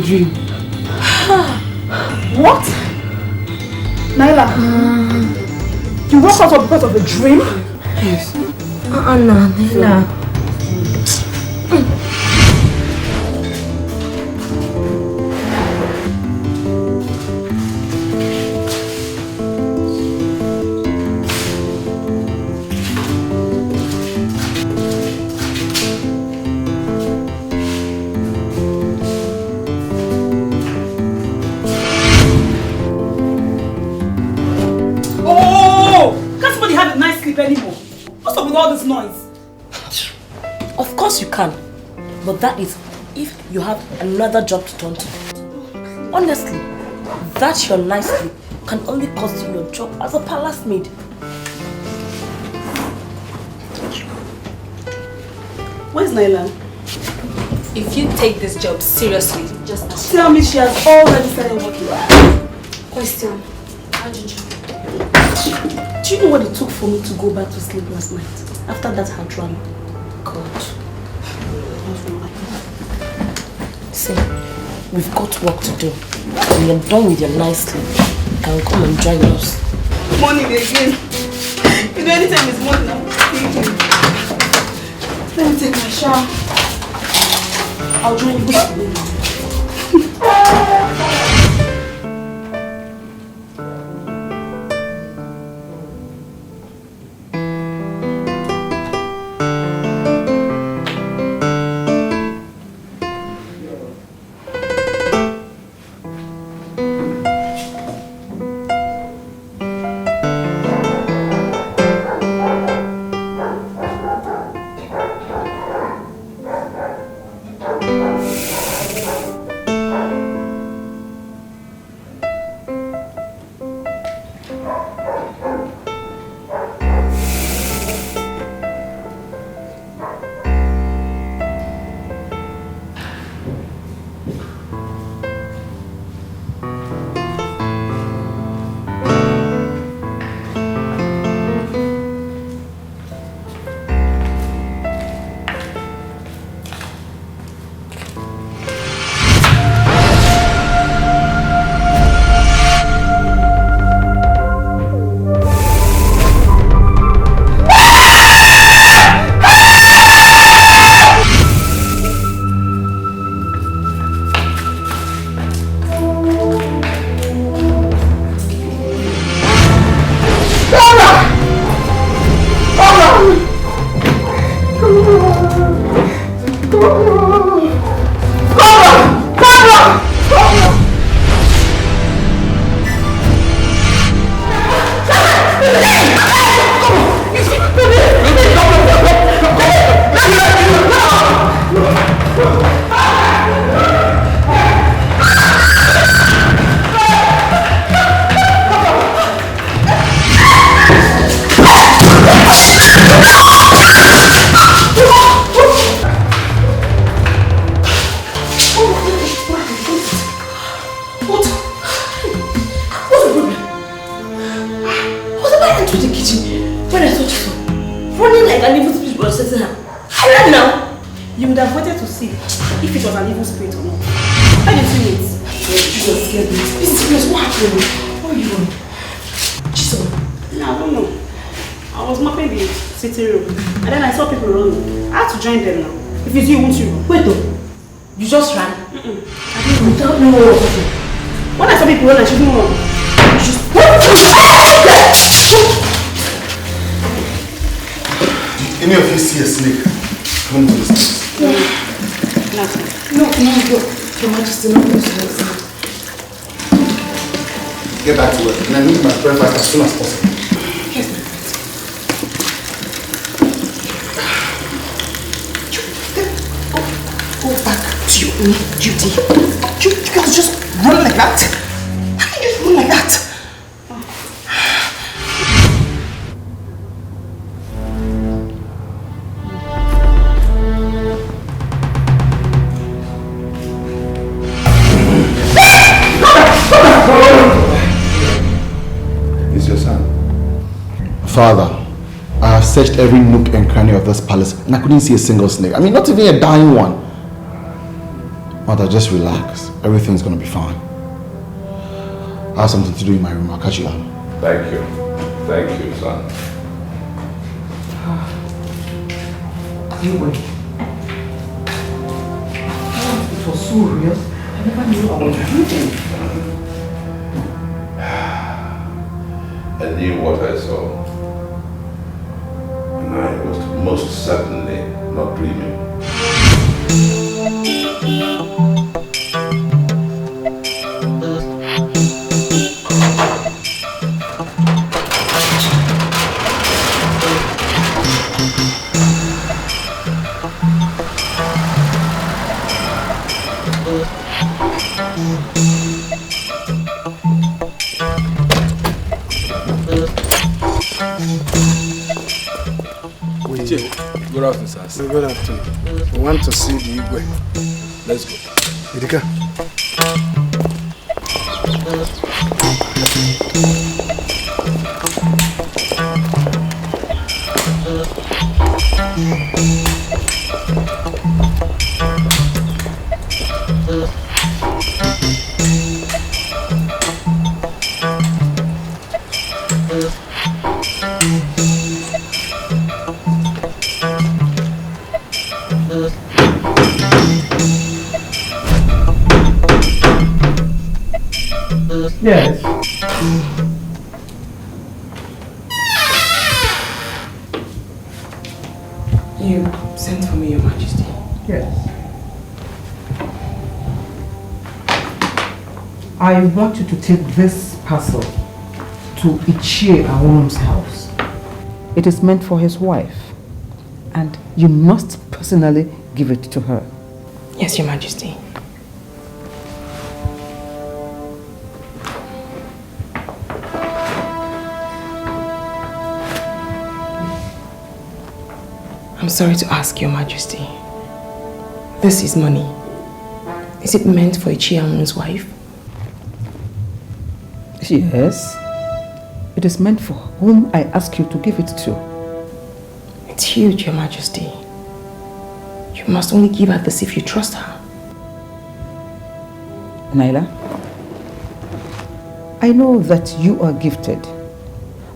dream. What? Naila, you woke up because of a dream? Yes. No, Naila. Anymore. What's up with all this noise? Of course you can, but that is if you have another job to turn to. Honestly, that your night sleep can only cost you your job as a palace maid. Where's Naila? If you take this job seriously, just ask. Tell me she has already started working. Question. How did you? Do you know what it took for me to go back to sleep last night? After that hard run? God. See, we've got work to do. When you're done with your nice sleep, you can come and join us. Morning again. You know, anytime it's morning, I'm sleeping. Let me take my shower. I'll join you this morning. Any of you see a snake? Come to this place. No, Your Majesty, no, Get back to work, and I need my breakfast as soon as possible. Yes, my Go back to your own duty. You can't just run like that. How can you just run like that? Father, I have searched every nook and cranny of this palace and I couldn't see a single snake. I mean, not even a dying one. Mother, just relax. Everything's gonna be fine. I have something to do in my room. I'll catch you out. Thank you. Thank you, son. Anyway, it was so real. I never knew I was dreaming. I knew what I saw. And I was most certainly not dreaming. Good afternoon, sir. Good afternoon. We want to see the Igwe. Let's go. Dikeh. Yes. You sent for me, Your Majesty. Yes. I want you to take this parcel to Ichie Awon's house. It is meant for his wife, and you must personally give it to her. Yes, Your Majesty. I'm sorry to ask, Your Majesty. This is money. Is it meant for Ichiamun's wife? Yes. It is meant for whom I ask you to give it to. It's huge, Your Majesty. You must only give her this if you trust her. Naila, I know that you are gifted,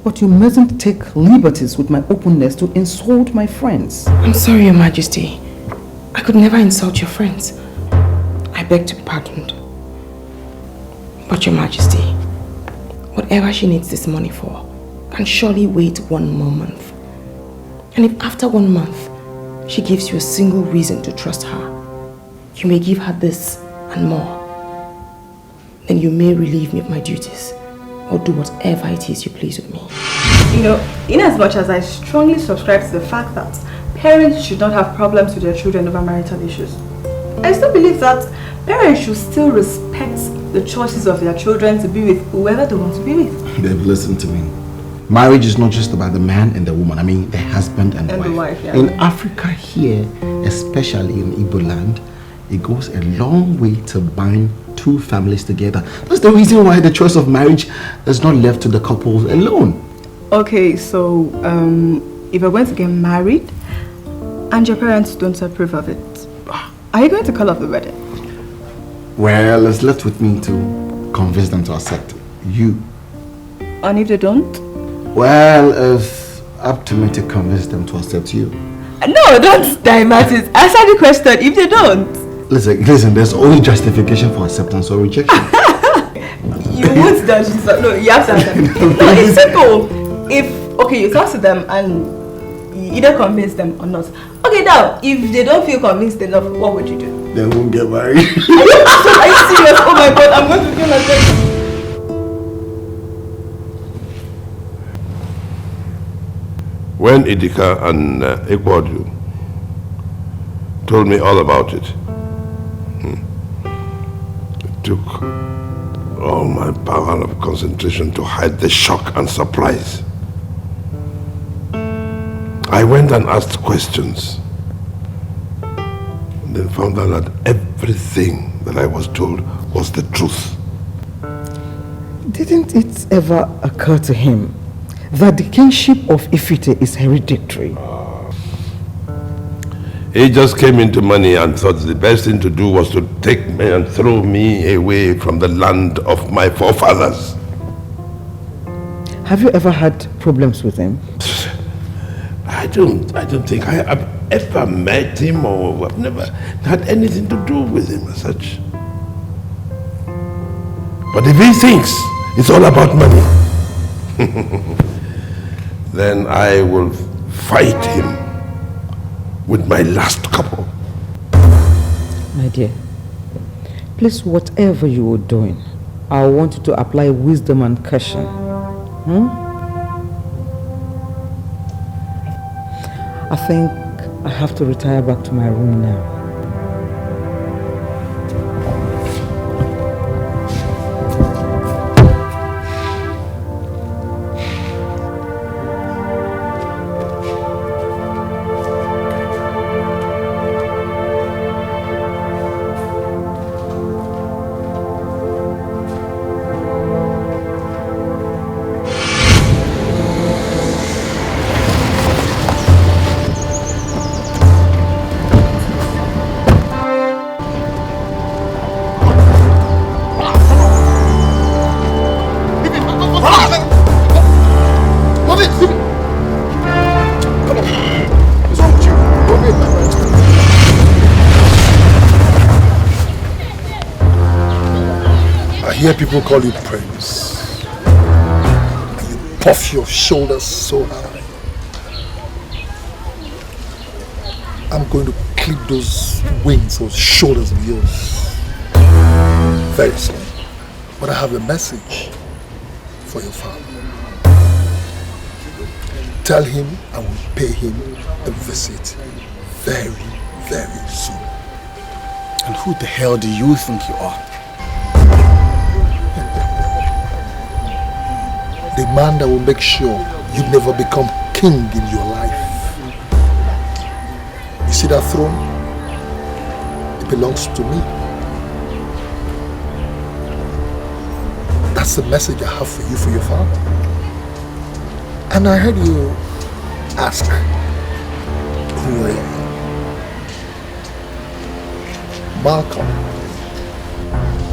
but you mustn't take liberties with my openness to insult my friends. I'm sorry, Your Majesty. I could never insult your friends. I beg to be pardoned. But Your Majesty, whatever she needs this money for can surely wait 1 more month. And if after 1 month she gives you a single reason to trust her, you may give her this and more. Then you may relieve me of my duties or do whatever it is you please with me. You know, in as much as I strongly subscribe to the fact that parents should not have problems with their children over marital issues, I still believe that parents should still respect the choices of their children to be with whoever they want to be with. Babe, listen to me. Marriage is not just about the man and the woman. I mean, the husband and And wife. the wife, yeah. In Africa here, especially in Igbo land, it goes a long way to bind 2 families together. That's the reason why the choice of marriage is not left to the couples alone. Okay, so if you're going to get married and your parents don't approve of it, are you going to call off the wedding? Well, it's left with me to convince them to accept you. And if they don't? Well, it's up to me to convince them to accept you. No, don't divert it. Answer the question if they don't. Listen, there's only justification for acceptance or rejection. You won't dodge this. No, you have to answer. No, it's simple. If, okay, you talk to them and you either convince them or not. Okay, now, if they don't feel convinced enough, what would you do? They won't get married. Are you serious? Oh my God, I'm going to feel like this. When Dikeh and Ekwodu told me all about it, it took all my power of concentration to hide the shock and surprise. I went and asked questions, and then found out that everything that I was told was the truth. Didn't it ever occur to him that the kingship of Ifite is hereditary? He just came into money and thought the best thing to do was to take me and throw me away from the land of my forefathers. Have you ever had problems with him? I don't think I have ever met him, or I've never had anything to do with him as such. But if he thinks it's all about money, then I will fight him with my last couple. My dear, please, whatever you are doing, I want you to apply wisdom and caution. I think I have to retire back to my room now. I hear people call you Prince, and you puff your shoulders so high. I'm going to clip those wings, those shoulders of yours very soon. But I have a message for your father. Tell him I will pay him a visit very, very soon. And who the hell do you think you are? The man that will make sure you never become king in your life. You see that throne? It belongs to me. That's the message I have for you, for your father. And I heard you ask who I am. Malcolm,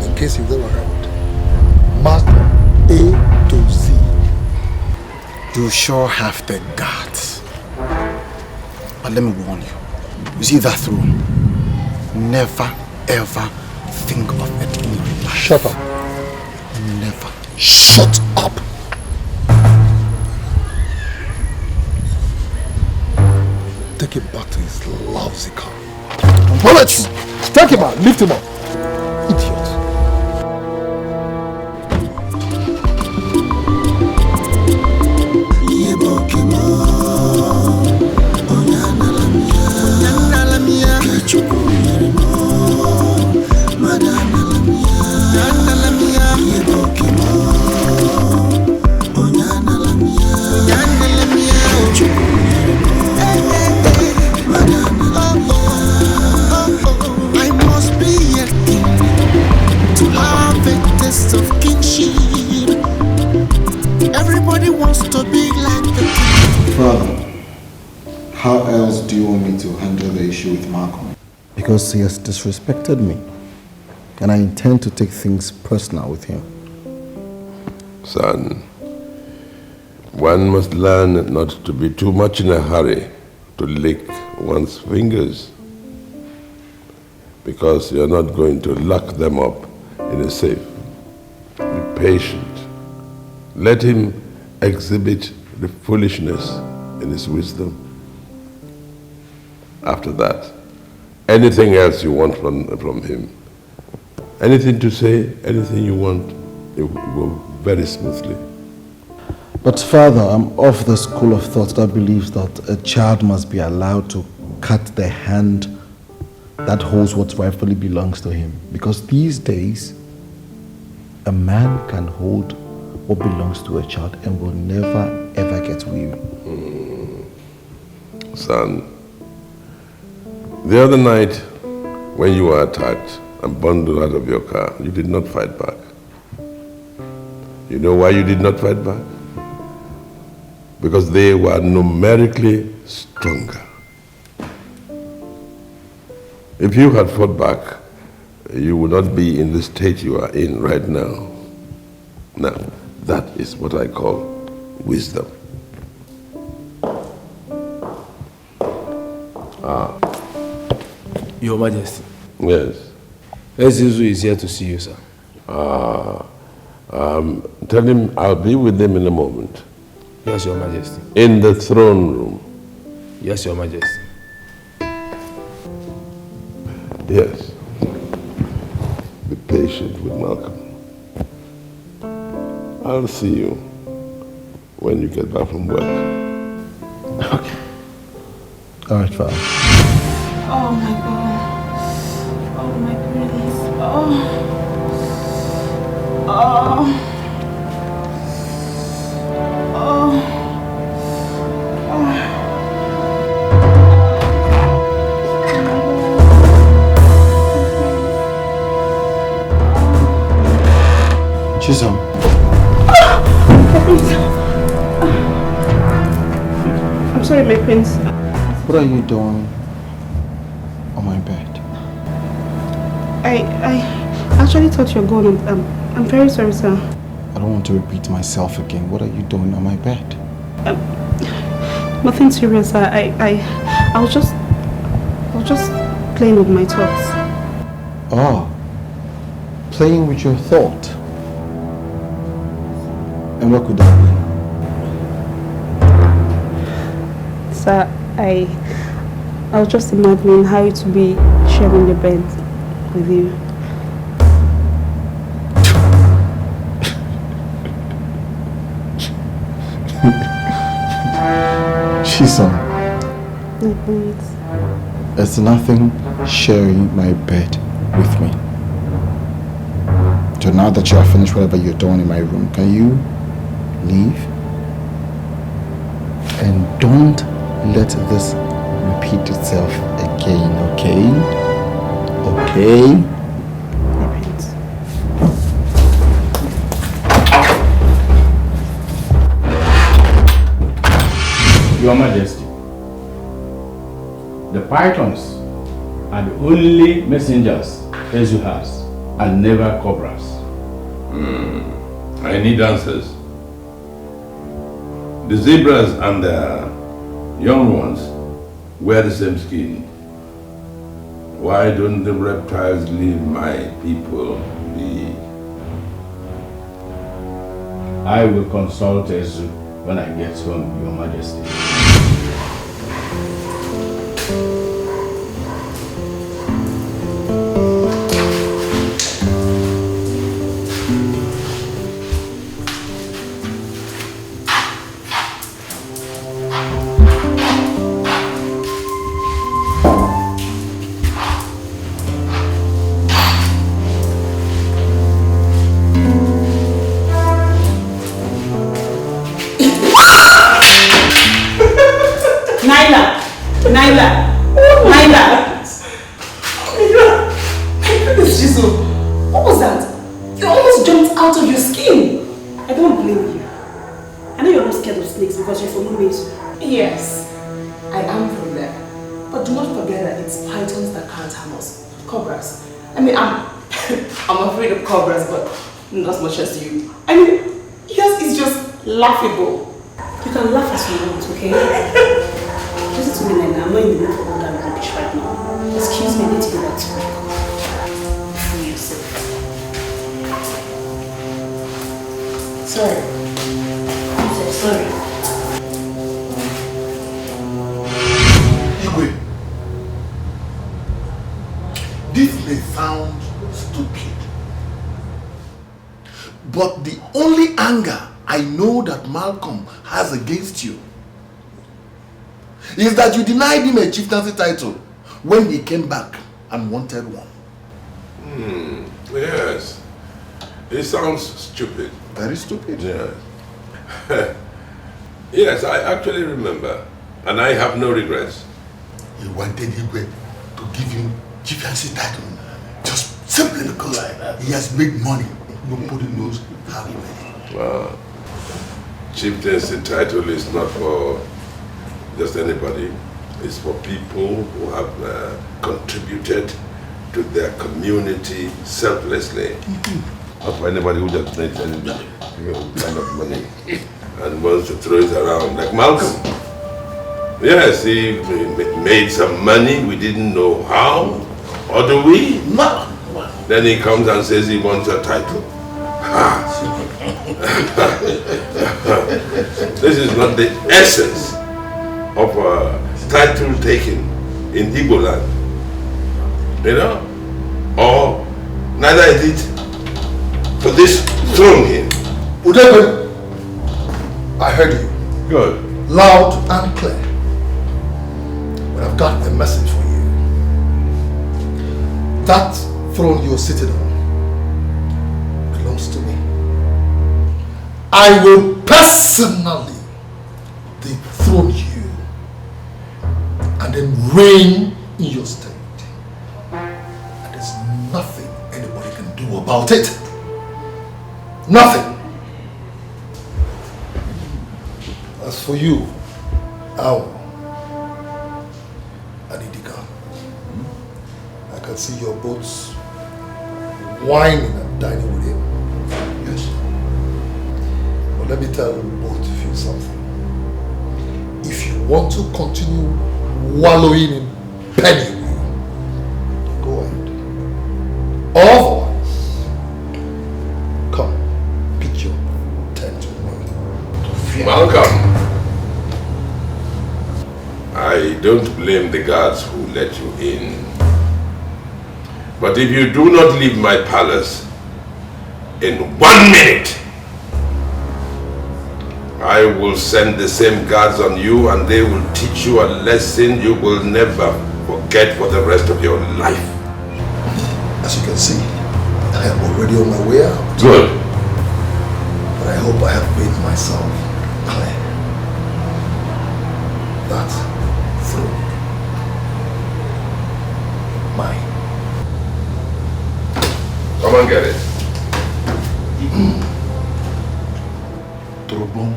in case you've never heard. Malcolm, A to Z. You sure have the guts. But let me warn you. You see that throne? Never ever think of it in your life. Shut up. Never. Shut up. Take him back to his lousy car. Bullets! Take him out. Lift him up. Idiot. Of kinship. Everybody wants to be like the Father, how else do you want me to handle the issue with Malcolm? Because he has disrespected me, and I intend to take things personal with him. Son, one must learn not to be too much in a hurry to lick one's fingers, because you're not going to lock them up in a safe. Be patient. Let him exhibit the foolishness in his wisdom. After that, anything else you want from him, anything to say, anything you want, it will go very smoothly. But Father, I'm of the school of thought that believes that a child must be allowed to cut the hand that holds what rightfully belongs to him. Because these days, a man can hold what belongs to a child and will never ever get weary. Son, the other night when you were attacked and bundled out of your car, you did not fight back. You know why you did not fight back? Because they were numerically stronger. If you had fought back, you would not be in the state you are in right now. Now, that is what I call wisdom. Your Majesty. Yes. Ezizu is here to see you, sir. Tell him I'll be with him in a moment. Yes, Your Majesty. In the throne room. Yes, Your Majesty. Yes. Be patient with Malcolm. I'll see you when you get back from work. Okay. All right, Father. Oh my God. Oh my goodness. Oh. Chisholm. I'm sorry, my prince. What are you doing on my bed? I actually thought you were gone. I'm very sorry, sir. I don't want to repeat myself again. What are you doing on my bed? Nothing serious, sir. I was just playing with my thoughts. Oh, playing with your thought. And what could that be? Sir, I was just imagining how it would be sharing the bed with you. Chisholm. It's nothing sharing my bed with me. So now that you have finished whatever you're doing in my room, can you leave? And don't let this repeat itself again, okay? Okay? Your Majesty, the pythons are the only messengers Ezu has, and never cobras. I need answers. The zebras and the young ones wear the same skin. Why don't the reptiles leave my people be? I will consult Ezu when I get home, Your Majesty. Laughable. You can laugh as you want, okay? Listen to me, Nana. I'm not in the mood for all that rubbish right now. Excuse me, I need to go back to work. Free yourself. Sorry. I'm so sorry. Igwe, this may sound stupid, but the only anger I know that Malcolm has against you is that you denied him a chieftaincy title when he came back and wanted one. Yes. It sounds stupid. Very stupid. Yeah. Yes, I actually remember. And I have no regrets. He wanted Igwe to give him chieftaincy title just simply because he has made money. Nobody knows how he made it. Wow. Chieftaincy title is not for just anybody. is for people who have contributed to their community selflessly. Not for anybody who just makes any kind of money and wants to throw it around, like Malcolm. Yes, he made some money, we didn't know how, or do we? No. Then he comes and says he wants a title. This is not the essence of a title taken in Igbo land. You know? Or neither is it for this throne here. Udebe, I heard you. Good. Loud and clear. But I've got a message for you. That throne you're sitting on belongs to me. I will personally dethrone you and then reign in your state. And there's nothing anybody can do about it. Nothing. As for you, Owl, and Dikeh, I can see your boats whining and dining with him. Yes. But let me tell both of you something. If you want to continue wallowing in penury, go ahead. Otherwise, come, pitch your tent with me. Malcolm, I don't blame the guards who let you in. But if you do not leave my palace in 1 minute, I will send the same guards on you and they will teach you a lesson you will never forget for the rest of your life. As you can see, I am already on my way out. Good. But I hope I have made myself clear. That throne, mine. Come and get it. Turobon.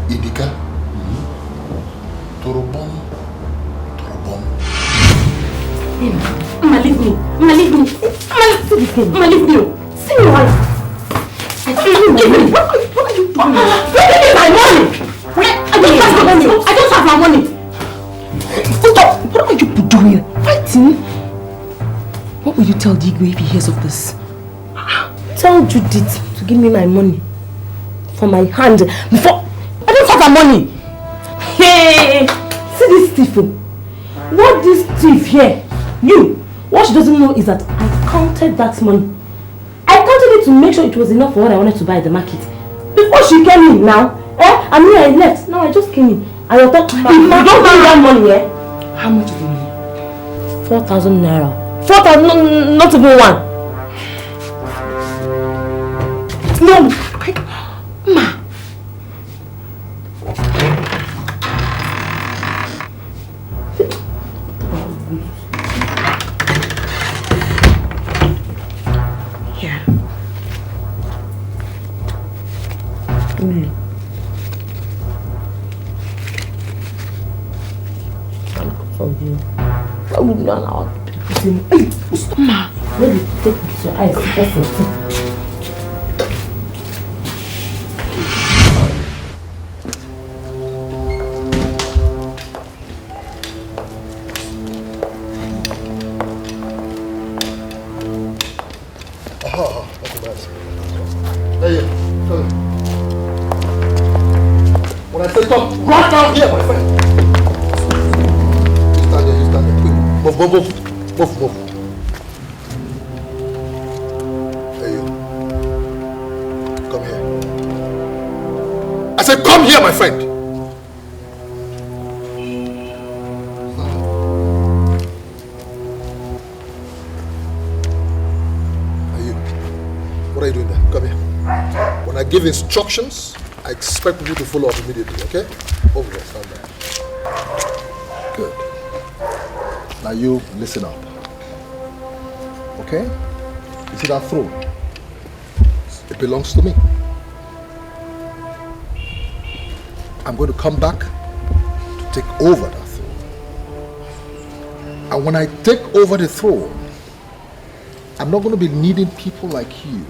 Dikeh. Turobon. Mama, leave me. Mama, leave me. Mama, leave me. See me why? Give me. What are you doing? Give me my money. I don't have my money. What are you doing? Fighting? What will you tell Dikeh if he hears of this? Tell Judith to give me my money for my hand before I don't have my money. Hey, see this thief. What this thief here? What she doesn't know is that I counted that money. I counted it to make sure it was enough for what I wanted to buy at the market. Before she came in now, and when I left, now I just came in. And I thought, if you don't bring that money, how much is the money? 4,000 naira. 4,000, not even one. No, Ma. Ma, maybe take this your eyes. When I say come, right down here, my friend. You stand there, quick. Move. There you. Come here. I said come here, my friend. What are you doing there? Come here. When I give instructions, I expect people to follow up immediately, okay? Over there, stand there. Good. Now you listen up. Okay? You see that throne? It belongs to me. I'm going to come back to take over that throne. And when I take over the throne, I'm not going to be needing people like you.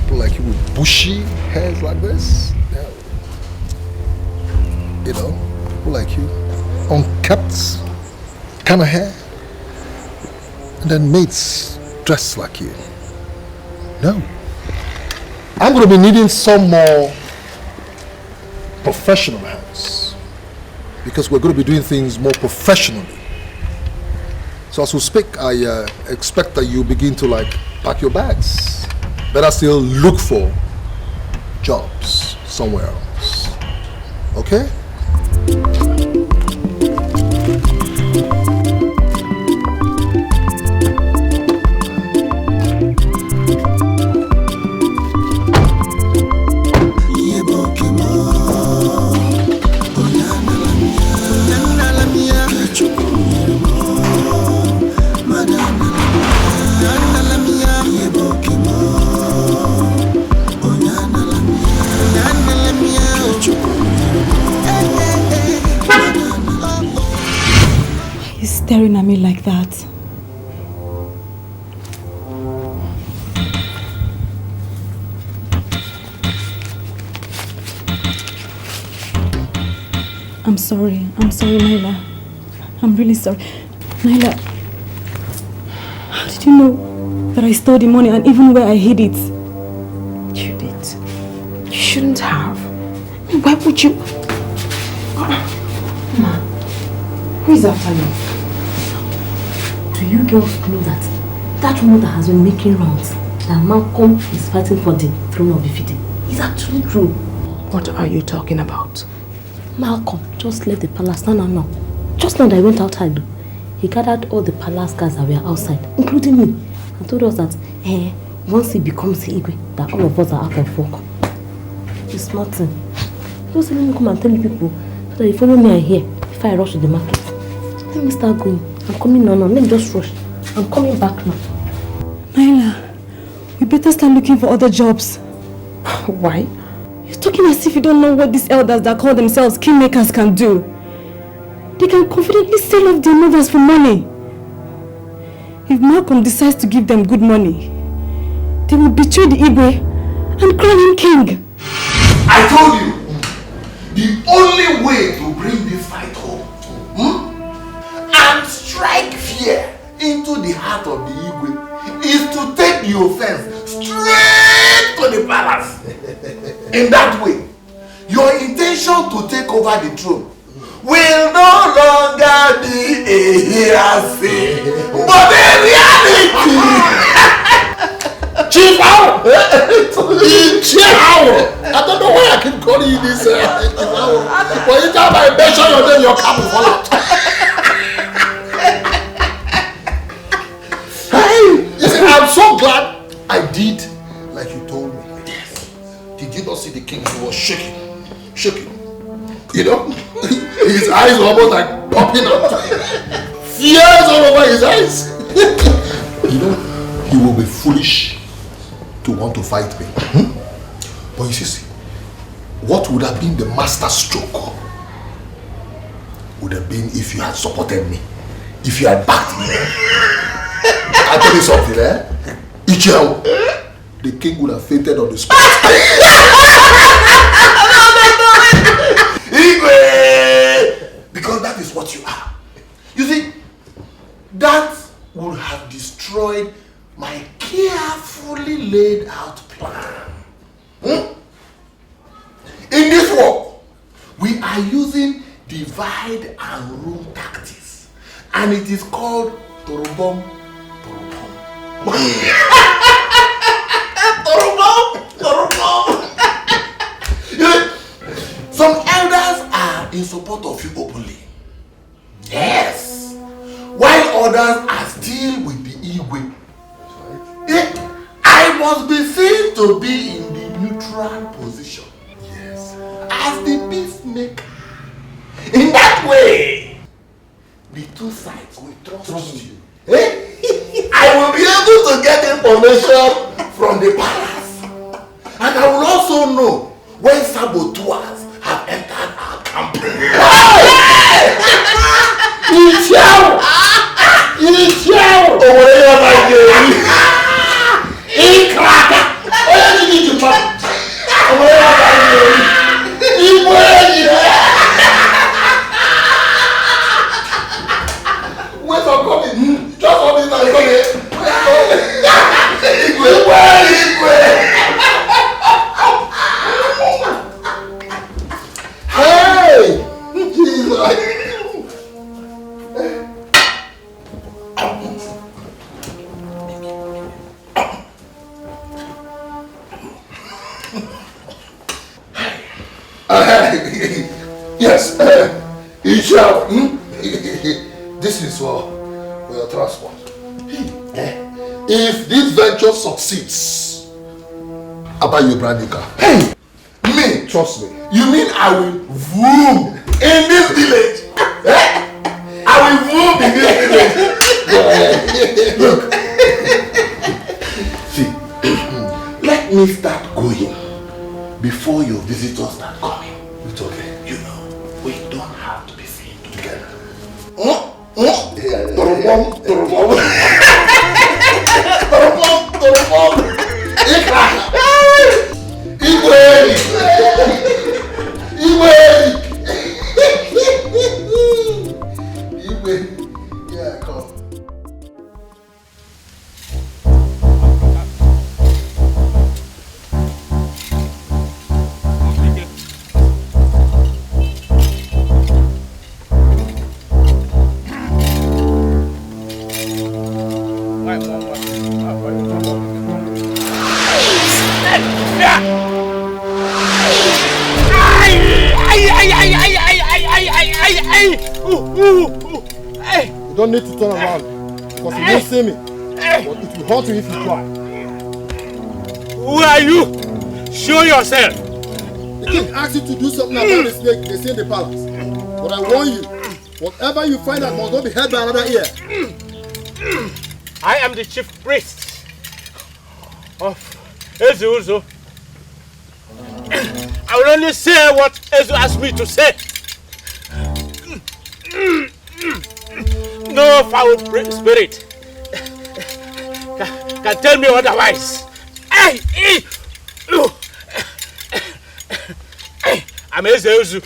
People like you with bushy hairs like this. No. You know, people like you, unkempt kind of hair. And then maids dressed like you. No. I'm going to be needing some more professional hands. Because we're going to be doing things more professionally. So as we speak, I expect that you begin to pack your bags. Better still look for jobs somewhere else. Okay? Staring at me like that. I'm sorry, Naila. I'm really sorry. Naila, how did you know that I stole the money and even where I hid it? Judith, you shouldn't have. Why would you? Ma, who is after you? Do you girls know that rumor that has been making rounds, that Malcolm is fighting for the throne of Ifite, is actually true? What are you talking about? Malcolm just left the palace. No. Just now that I went outside, he gathered all the palace guards that were outside, including me, and told us that once he becomes the Igwe, that all of us are out of work. It's nothing. Just let me come and tell you people so that you follow me and here if I rush to the market. Let me start going. I'm coming now. Let me just rush. I'm coming back now. Naila, we better start looking for other jobs. Why? You're talking as if you don't know what these elders that call themselves kingmakers can do. They can confidently sell off their mothers for money. If Malcolm decides to give them good money, they will betray the Igwe and crown him king. I told you, the only way to bring this fight home and strike fear into the heart of the Igwe is to take the offense straight to the palace. In that way, your intention to take over the throne will no longer be a hearsay, but a reality. Chief Owl! Chief Owl! I don't know why I keep calling you this Chief Owl. But each time I mention your name, your cap will fall out. Hey! You see, I'm so glad I did like you told me. Yes. Did you not see the king? He was shaking. You know? His eyes were almost like popping out. Tears all over his eyes. You know, he will be foolish to want to fight me. But you see, what would have been the master stroke would have been if you had supported me, if you had backed me. I'll tell you something, Ichel, the king would have fainted on the spot. Because that is what you are. You see, that would have destroyed my carefully laid out plan. In this war, we are using divide and rule tactics, and it is called Torobom. Some elders are in support of you openly. Yes. While others are still with the Igwe. I must be seen to be in the neutral position. Yes. As the peacemaker. In that way, the two sides will trust you. I will be able to get information from the palace. And I will also know when saboteurs have entered our camp. Wait, I'm coming. Just hold it, I'm coming. Hey! Jesus! Yes, you shall. This is for your transport. If this venture succeeds, I'll buy you a brand new car. Hey! Me, trust me. You mean I will vroom in this village? I will vroom in this village. Look. See, let me start going before your visitors start coming. It's okay. You know, we don't have to be seen together. Yeah, come. You don't need to turn around because you won't see me. But it will hurt you if you try. Who are you? Show yourself. The king asked you to do something about the snake they see in the palace. But I warn you, whatever you find out must not be held by another ear. I am the chief priest of Ezu. I will only say what Ezu asked me to say. No foul spirit can tell me otherwise. I'm Ezu.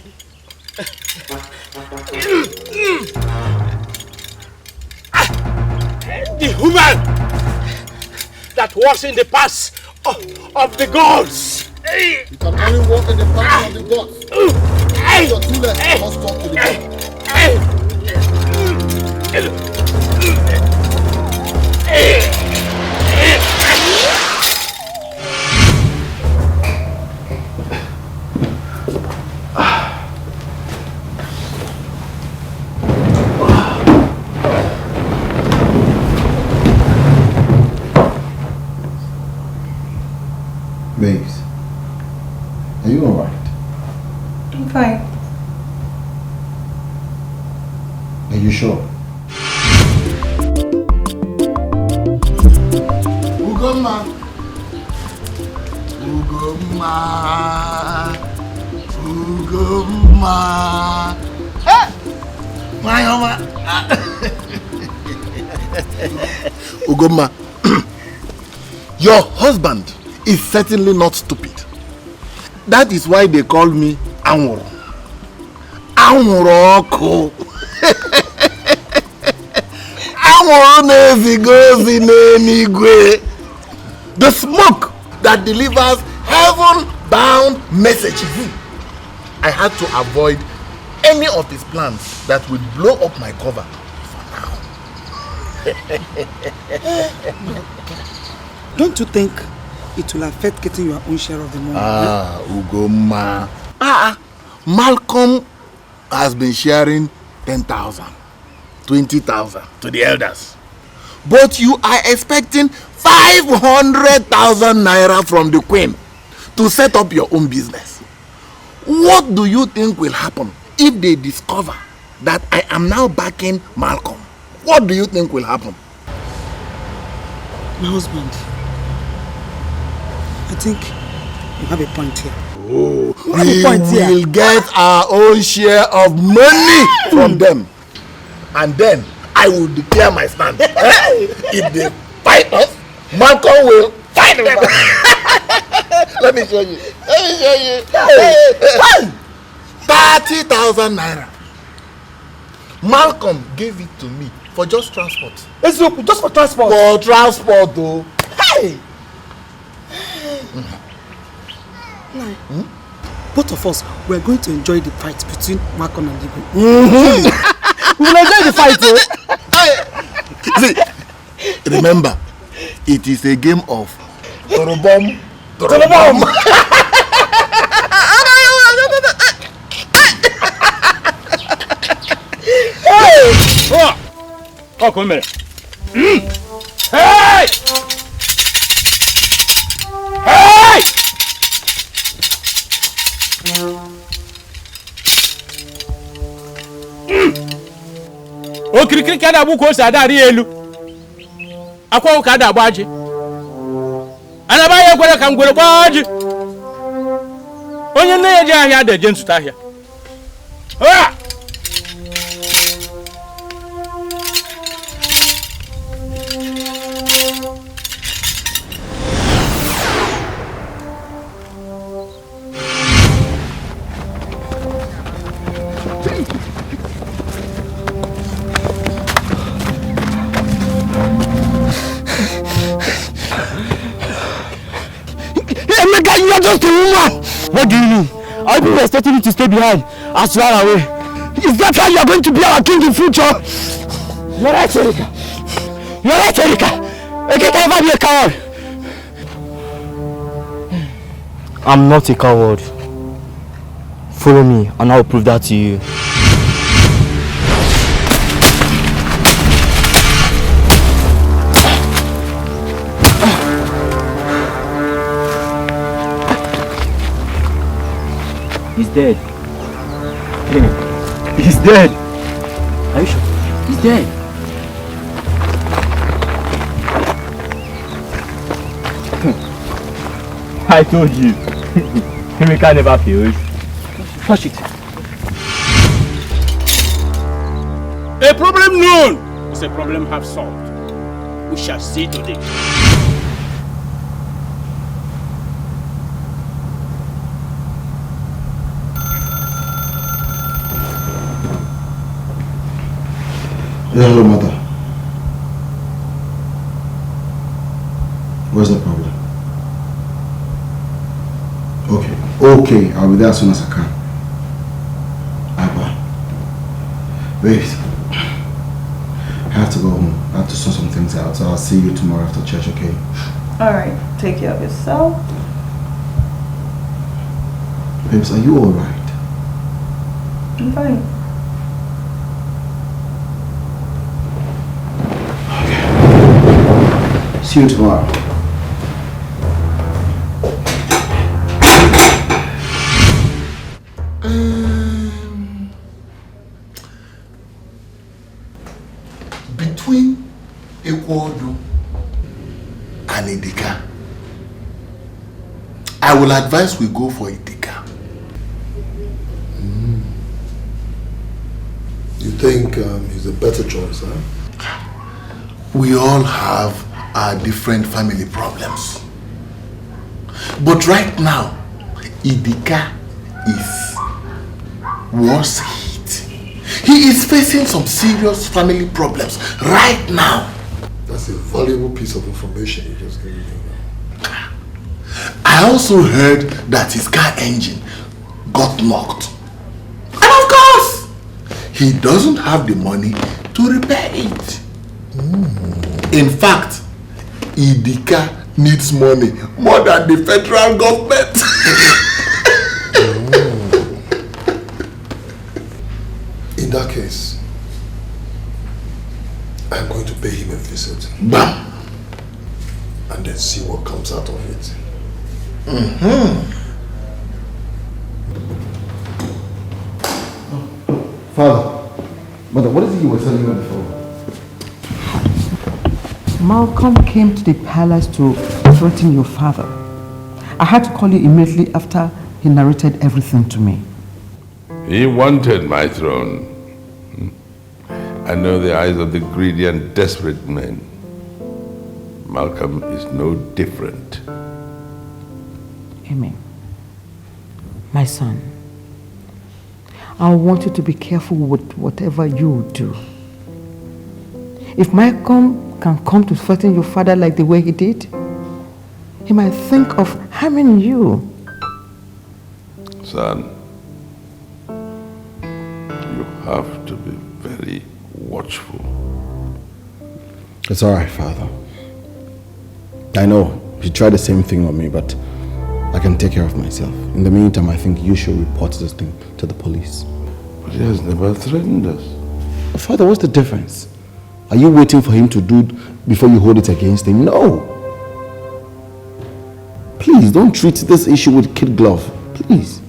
The woman that walks in the paths of the gods. You can only walk in the path of the gods. Your two legs must talk to the gods. Babes, are you alright? I'm fine. Are you sure? Ugoma. Ugoma. Ugoma. Hey! My Oma. Ugoma. Your husband is certainly not stupid. That is why they call me Anwuro. Anwuroko. The smoke that delivers heaven-bound messages. I had to avoid any of his plans that would blow up my cover for now. Don't you think it will affect getting your own share of the money? Ugoma. Malcolm has been sharing 10,000, 20,000 to the elders. But you are expecting 500,000 naira from the queen to set up your own business. What do you think will happen if they discover that I am now backing Malcolm? What do you think will happen? My husband, I think you have a point here. We will get our own share of money from them. And then I will declare my stand. If they fight us, Malcolm will fight them. Let me show you. 30,000 naira. Malcolm gave it to me for just transport. Just for transport? For transport, though. Hey! Both of us, we're going to enjoy the fight between Malcolm and Igwe. We will enjoy the fight, See, remember, it is a game of Torobom. Hey! Oh, come here. Hey! Hey! O kirikiri ka da bu ko sa da ri elu. Akwa ka da gbaji. Ana ba ye gwere ka ngwere gbaji. Onye nne ya ji ahịa da je nsuta ahịa. Ah! You are just a woman! What do you mean? Are people expecting you to stay behind as you are away? Is that how you are going to be our king in future? You're right, Erika. You're right, Erika. Erika can never be a coward. I'm not a coward. Follow me and I'll prove that to you. He's dead. He's dead. Are you sure? He's dead. I told you. Emeka never fails. Touch it. A problem known is a problem half solved. We shall see today. Hello, mother. What's the problem? Okay, I'll be there as soon as I can. Abba, wait. I have to go home. I have to sort some things out, so I'll see you tomorrow after church, okay? Alright, take care of yourself. Babes, are you alright? I'm fine. See you tomorrow. Between Ekwodo and Dikeh, I will advise we go for Dikeh. You think he's a better choice, huh? We all have our different family problems. But right now, Dikeh is worse hit. He is facing some serious family problems right now. That's a valuable piece of information you just gave me. I also heard that his car engine got knocked. And of course, he doesn't have the money to repair it. In fact, Dikeh needs money more than the federal government. In that case, I'm going to pay him a visit. Bam! And then see what comes out of it. Father, mother, what is it you were telling me before? Malcolm came to the palace to threaten your father. I had to call you immediately after he narrated everything to me. He wanted my throne. I know the eyes of the greedy and desperate men. Malcolm is no different. Amen. My son, I want you to be careful with whatever you do. If Malcolm can come to threaten your father like the way he did, he might think of harming you. Son, you have to be very watchful. It's all right, Father. I know you tried the same thing on me, but I can take care of myself. In the meantime, I think you should report this thing to the police. But he has never threatened us. Father, what's the difference? Are you waiting for him to do it before you hold it against him? No. Please, don't treat this issue with kid glove. Please.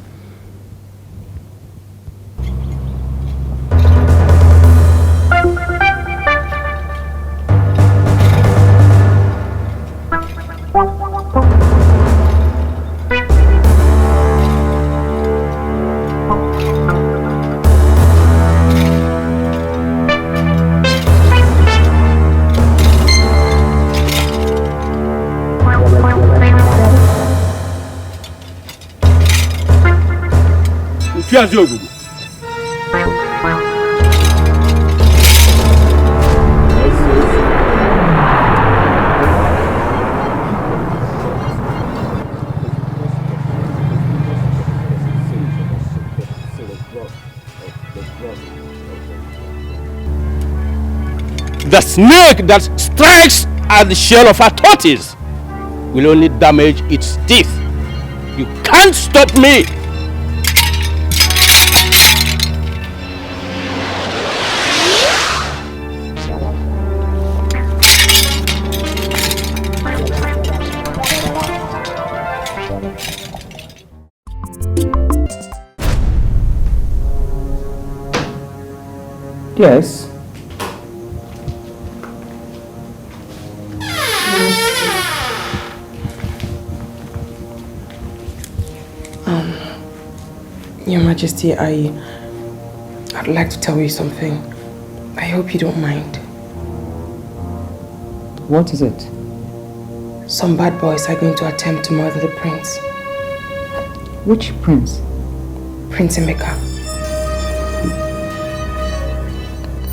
The snake that strikes at the shell of a tortoise will only damage its teeth. You can't stop me! Yes. Your Majesty, I'd like to tell you something. I hope you don't mind. What is it? Some bad boys are going to attempt to murder the prince. Which prince? Prince Emeka.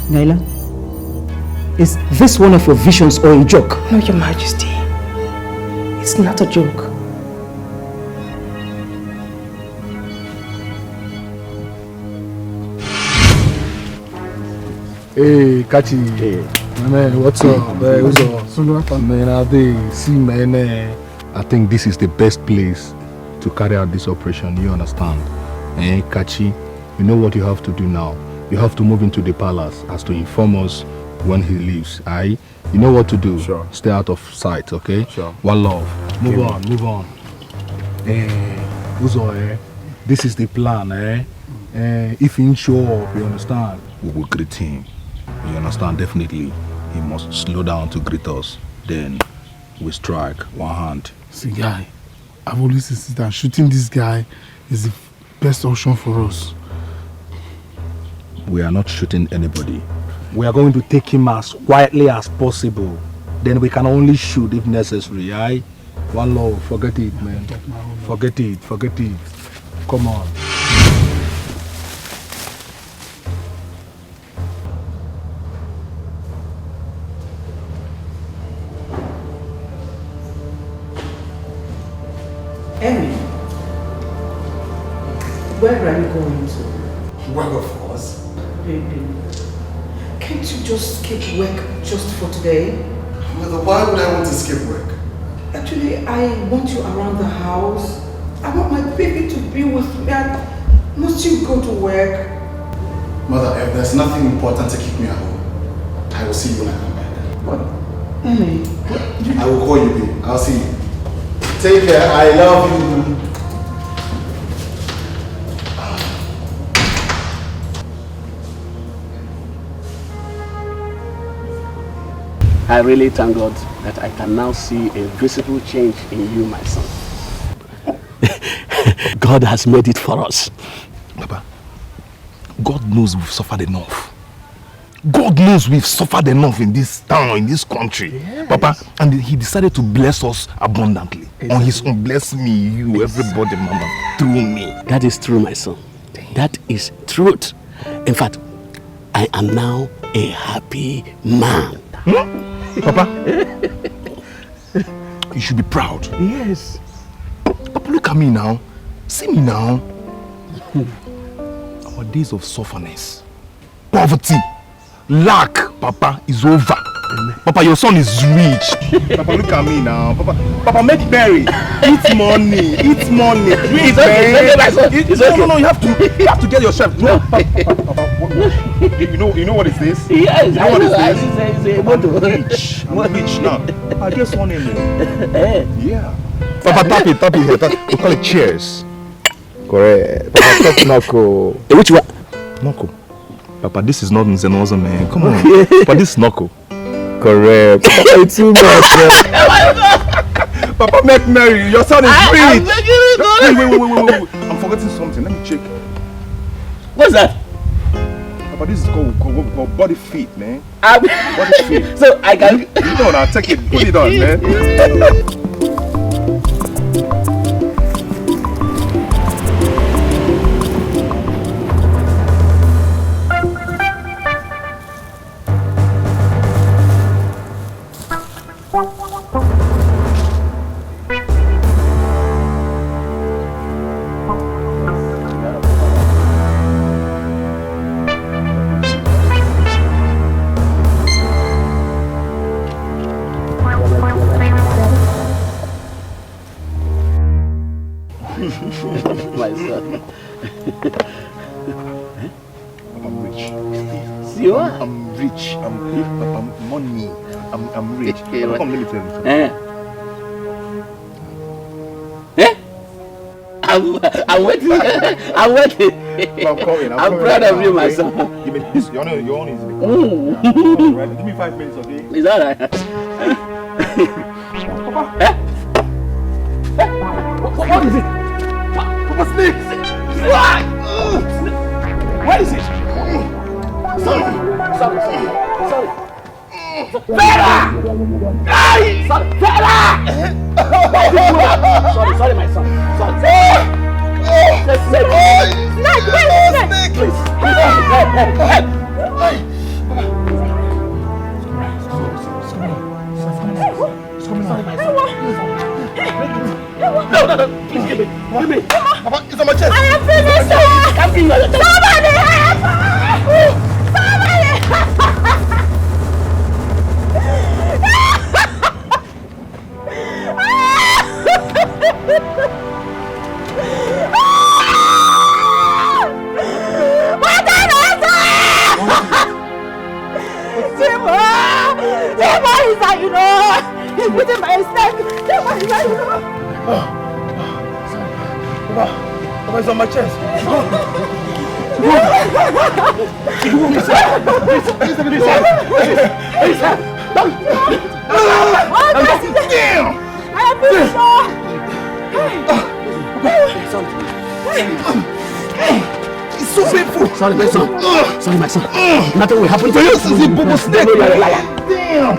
Naila, is this one of your visions or a joke? No, Your Majesty. It's not a joke. Hey, Kachi. Hey. Man, what's up? Man, I think this is the best place to carry out this operation, you understand? Hey, Kachi, you know what you have to do now? You have to move into the palace as to inform us when he leaves, aye? You know what to do? Sure. Stay out of sight, okay? Sure. One love. Move on. Uzo, this is the plan, if he show up, you understand? We will greet him. You understand? Definitely. He must slow down to greet us. Then we strike one hand. See, guy, I've always insisted that shooting this guy is the best option for us. We are not shooting anybody. We are going to take him as quietly as possible. Then we can only shoot if necessary, aye? One love, forget it, man. Forget it. Come on. Emmy, where are you going to? Well, of course. Baby, can't you just skip work just for today? Mother, why would I want to skip work? Actually, I want you around the house. I want my baby to be with me. Must you go to work? Mother, if there's nothing important to keep me at home, I will see you when I come back. What? Emmy, I will call you, babe. I'll see you. Take care. I love you. I really thank God that I can now see a visible change in you, my son. God has made it for us. Papa, God knows we've suffered enough. God knows we've suffered enough in this town, in this country. Yes. Papa, and he decided to bless us abundantly. Exactly. On his own, bless me, you, everybody, Mama, through me. That is true, my son. That is truth. In fact, I am now a happy man. Papa, you should be proud. Yes. Papa, look at me now. See me now. Our days of sufferness, poverty, lack, Papa, is over. Papa, your son is rich. Papa, look at me now. Papa, make berry. Eat money. Eat money. Drink berry. No, you have to get yourself. No, Papa, you know what is this? Yes, you know what is this? I'm rich now. I guess one in there. Yeah. Papa, tap it here. We call it cheers. Correct. Papa, talk knuckle. Which one? Knuckle. Papa, this is not Nzenoza, man. Come on. Papa, this is knuckle. Correct. Papa, it's too much. Papa, make merry. Your son is rich. Wait. I'm forgetting something. Let me check. What's that? Papa, this is called body feet, man. Body feet. So I can... You know now, take it. Put it on, man. My son. I'm rich. You are? I'm rich. I'm money. I'm rich. Come, let me tell you something. I'm waiting. I'm waiting. I'm coming. I'm proud of you, my son. Give me this. Your own is right. Give me 5 minutes, okay? It's alright. What is it? Papa, snake! What? What is it? Sorry. Fela! Fela! Sorry, my son. Sorry. Snake! Where is snake? Please. No, please give me. Papa, it's on my chest. I am finished, sir. Can't be your chest. Somebody help! Somebody help! What an answer! Timo is that, you know. He's beaten by a snake. Timo is that, you know. Papa, it's on my chest. Damn! I have been it's so painful. Sorry, my son. Nothing will happen to you. This is a boo snake. Damn!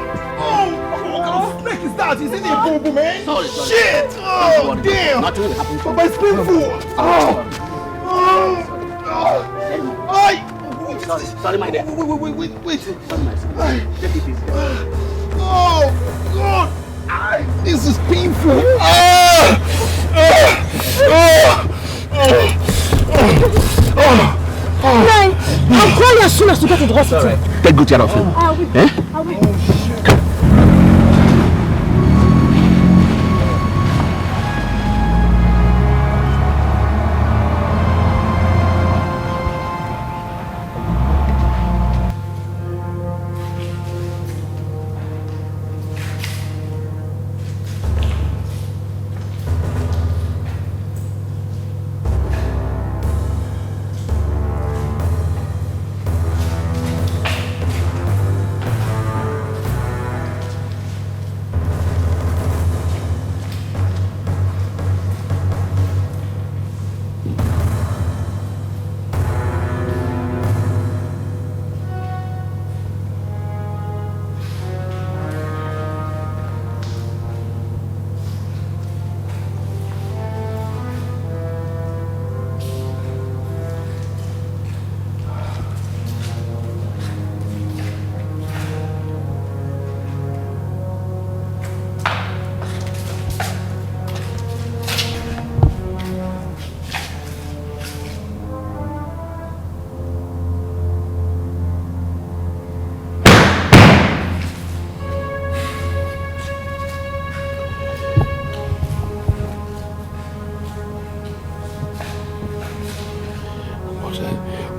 Snake is that? Is it a boo, man? Sorry. Shit! Oh, damn! Nothing will happen to you. Papa, it's painful. Sorry, my dear. Wait. Sorry, my son. Take it easy. Oh, God! This is painful. I'll call you as soon as you get to the hospital. Take good care of him. I will.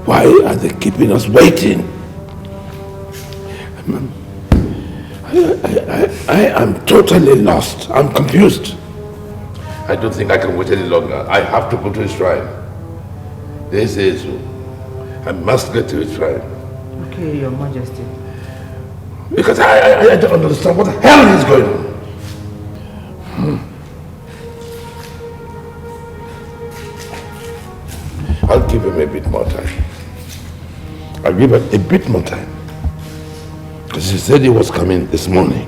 Why are they keeping us waiting? I am totally lost. I'm confused. I don't think I can wait any longer. I have to go to his shrine. This is... I must get to his shrine. Okay, Your Majesty. Because I don't understand what the hell is going on. I'll give him a bit more time. I'll give him a bit more time. Because he said he was coming this morning.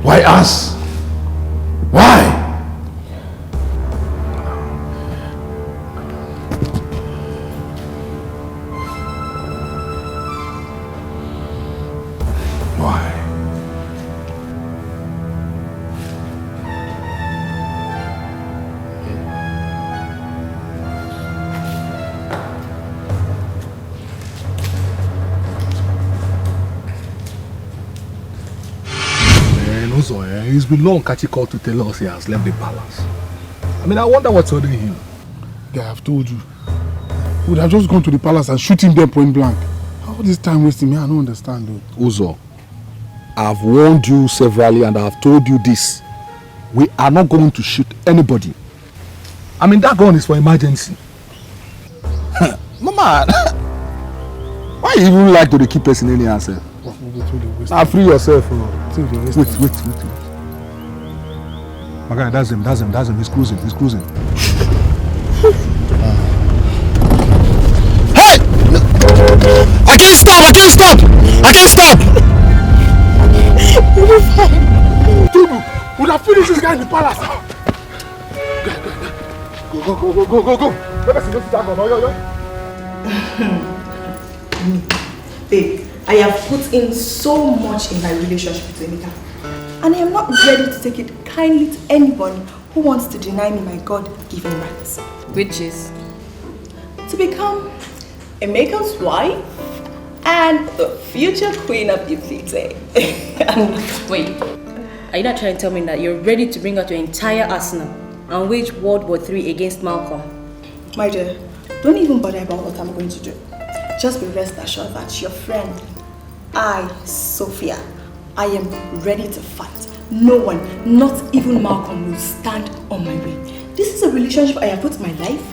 Why us? Why? It's been long Kachi called to tell us he has left the palace. I mean, I wonder what's holding him. Guy, I've told you. We would have just gone to the palace and shoot him there point blank. All this time wasting me, I don't understand though. Uzo, I've warned you severally and I've told you this. We are not going to shoot anybody. I mean, that gun is for emergency. Mama, why you even like to keep person in any answer? Now free yourself. Wait. My guy, that's him. He's cruising. Hey! I can't stop! Dude, we'll have finished this guy in the palace. Go. Babe, I have put in so much in my relationship with Emeka. And I am not ready to take it kindly to anyone who wants to deny me my God-given rights. Which is? To become Emeka's wife and the future queen of Ifite. Wait, are you not trying to tell me that you're ready to bring out your entire arsenal and wage World War III against Malcolm? My dear, don't even bother about what I'm going to do. Just be rest assured that your friend, Sophia, I am ready to fight. No one, not even Malcolm, will stand on my way. This is a relationship I have put my life,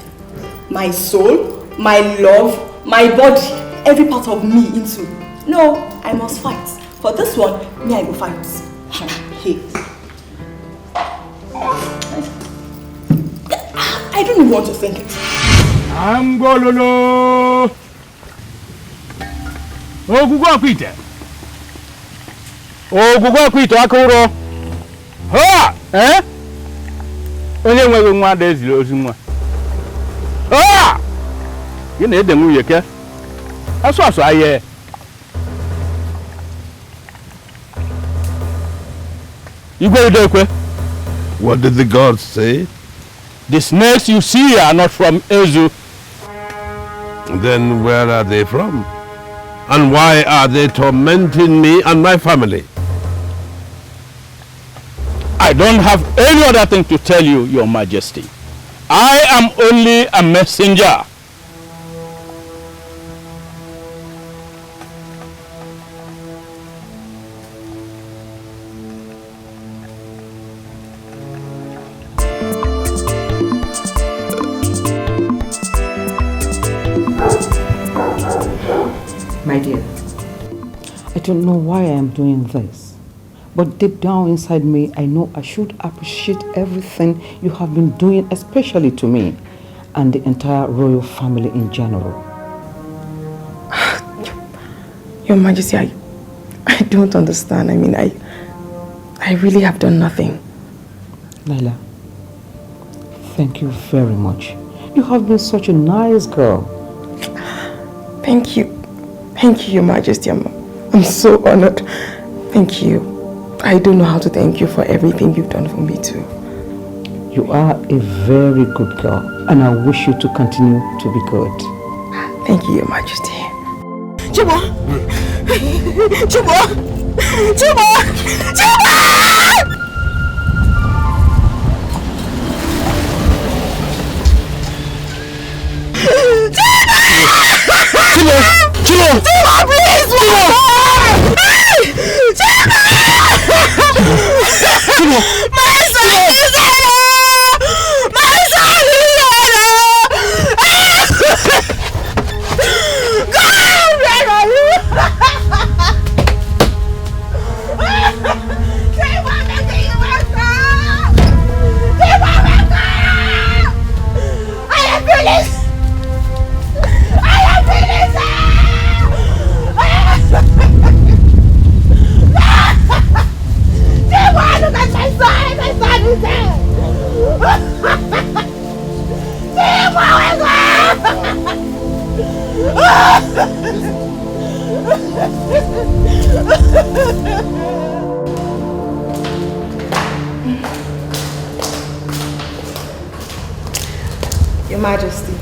my soul, my love, my body, every part of me into. No, I must fight. For this one, me I go fight. Hey. I don't even want to think it. Angololo. Ogugo kwite akuro. Ha! Onye nwe nwa da ezili ozi nwa. Ha! Gị na-ede nwunye ke. Asụ aye. What did the gods say? The snakes you see are not from Ezu. Then where are they from? And why are they tormenting me and my family? I don't have any other thing to tell you, Your Majesty. I am only a messenger. My dear, I don't know why I am doing this, but deep down inside me, I know I should appreciate everything you have been doing, especially to me and the entire royal family in general. Your Majesty, I don't understand. I mean, I really have done nothing. Laila, thank you very much. You have been such a nice girl. Thank you. Thank you, Your Majesty. I'm so honored. Thank you. I don't know how to thank you for everything you've done for me too. You are a very good girl, and I wish you to continue to be good. Thank you, Your Majesty. Chibo! Chibo! Chibo! Chibo! Chibo, please! Chibo! My son is here! My son is here! God, where are you? I am finished! Look at my son! My son is dead! Your Majesty,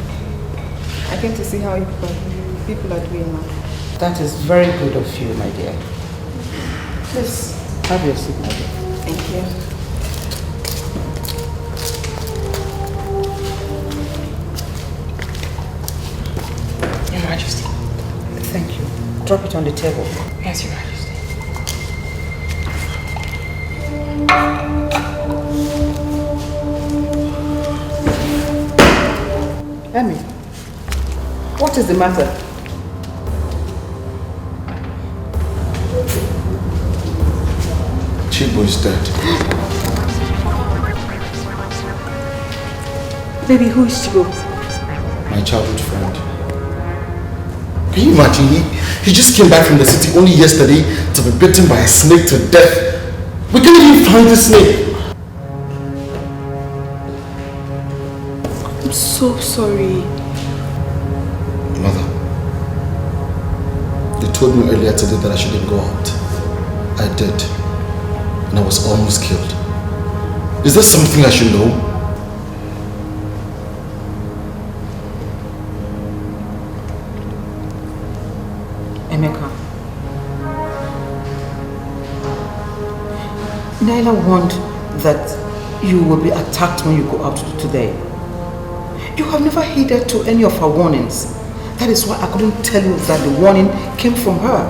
I came to see how you people are doing now. That is very good of you, my dear. Please, have your seat, my dear. Thank you. Your Majesty. Thank you. Drop it on the table. Yes, Your Majesty. Emmy, what is the matter? Chibo is dead. Baby, who is Chibo? My childhood friend. Can you imagine? He just came back from the city only yesterday to be bitten by a snake to death. We can't even find the snake. I'm so sorry. Mother, you told me earlier today that I shouldn't go out. I did. And I was almost killed. Is there something I should know? Emeka, Naila warned that you will be attacked when you go out today. You have never heeded to any of her warnings. That is why I couldn't tell you that the warning came from her.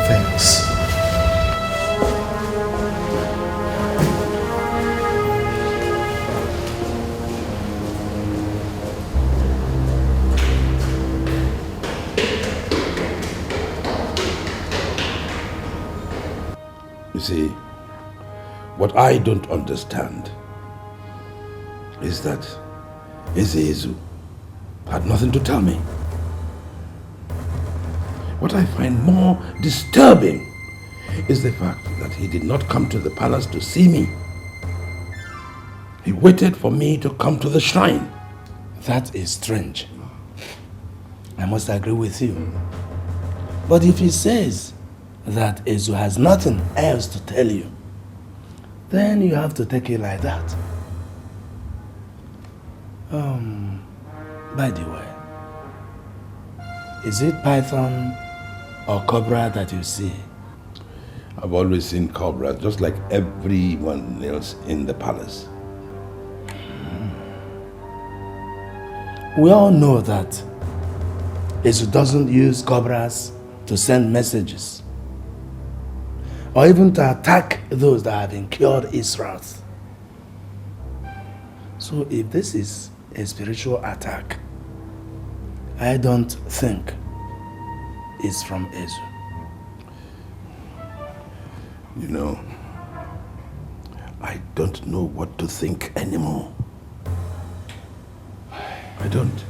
Thanks. You see, what I don't understand is that Ezezu had nothing to tell me. What I find more disturbing is the fact that he did not come to the palace to see me. He waited for me to come to the shrine. That is strange. I must agree with you. But if he says that Ezu has nothing else to tell you, then you have to take it like that. By the way, is it python or cobra that you see? I've always seen cobra, just like everyone else in the palace. We all know that Ezu doesn't use cobras to send messages or even to attack those that have incurred his wrath. So if this is a spiritual attack, I don't think it's from Ezu. You know, I don't know what to think anymore. I don't.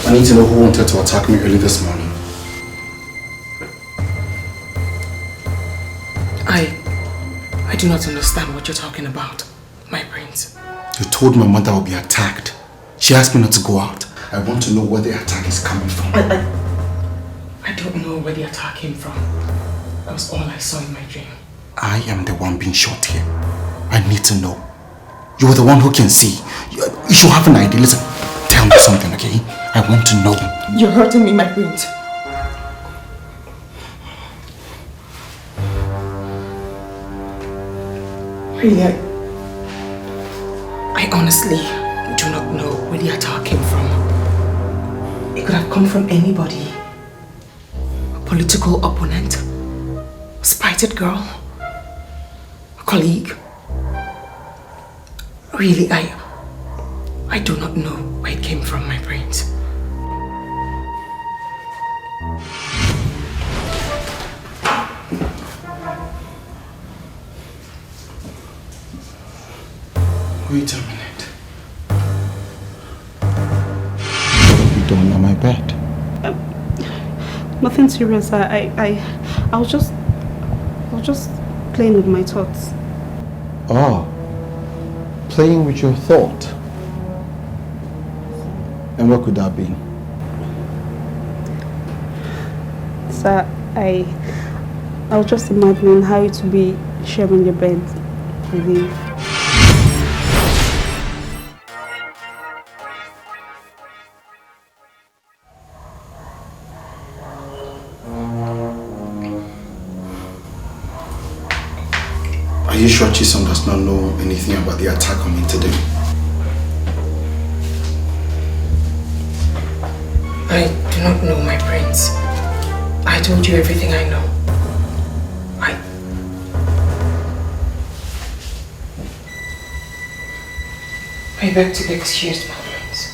I need to know who wanted to attack me early this morning. I do not understand what you're talking about, my prince. You told my mother I would be attacked. She asked me not to go out. I want to know where the attack is coming from. I don't know where the attack came from. That was all I saw in my dream. I am the one being shot here. I need to know. You are the one who can see. You should have an idea. Listen, tell me something, okay? I want to know. You're hurting me, my prince. Really, I honestly do not know where the attack came from. It could have come from anybody. A political opponent, a spirited girl, a colleague. Really, I do not know where it came from, my brains. Wait a minute. What have you done on my bed? Nothing serious. I was just playing with my thoughts. Oh, playing with your thought. And what could that be? Sir, I was just imagining how it would be sharing your bed with you. Are you sure Chisom does not know anything about the attack on me today? I do not know, my prince. I told you everything I know. I beg to be excused, my prince.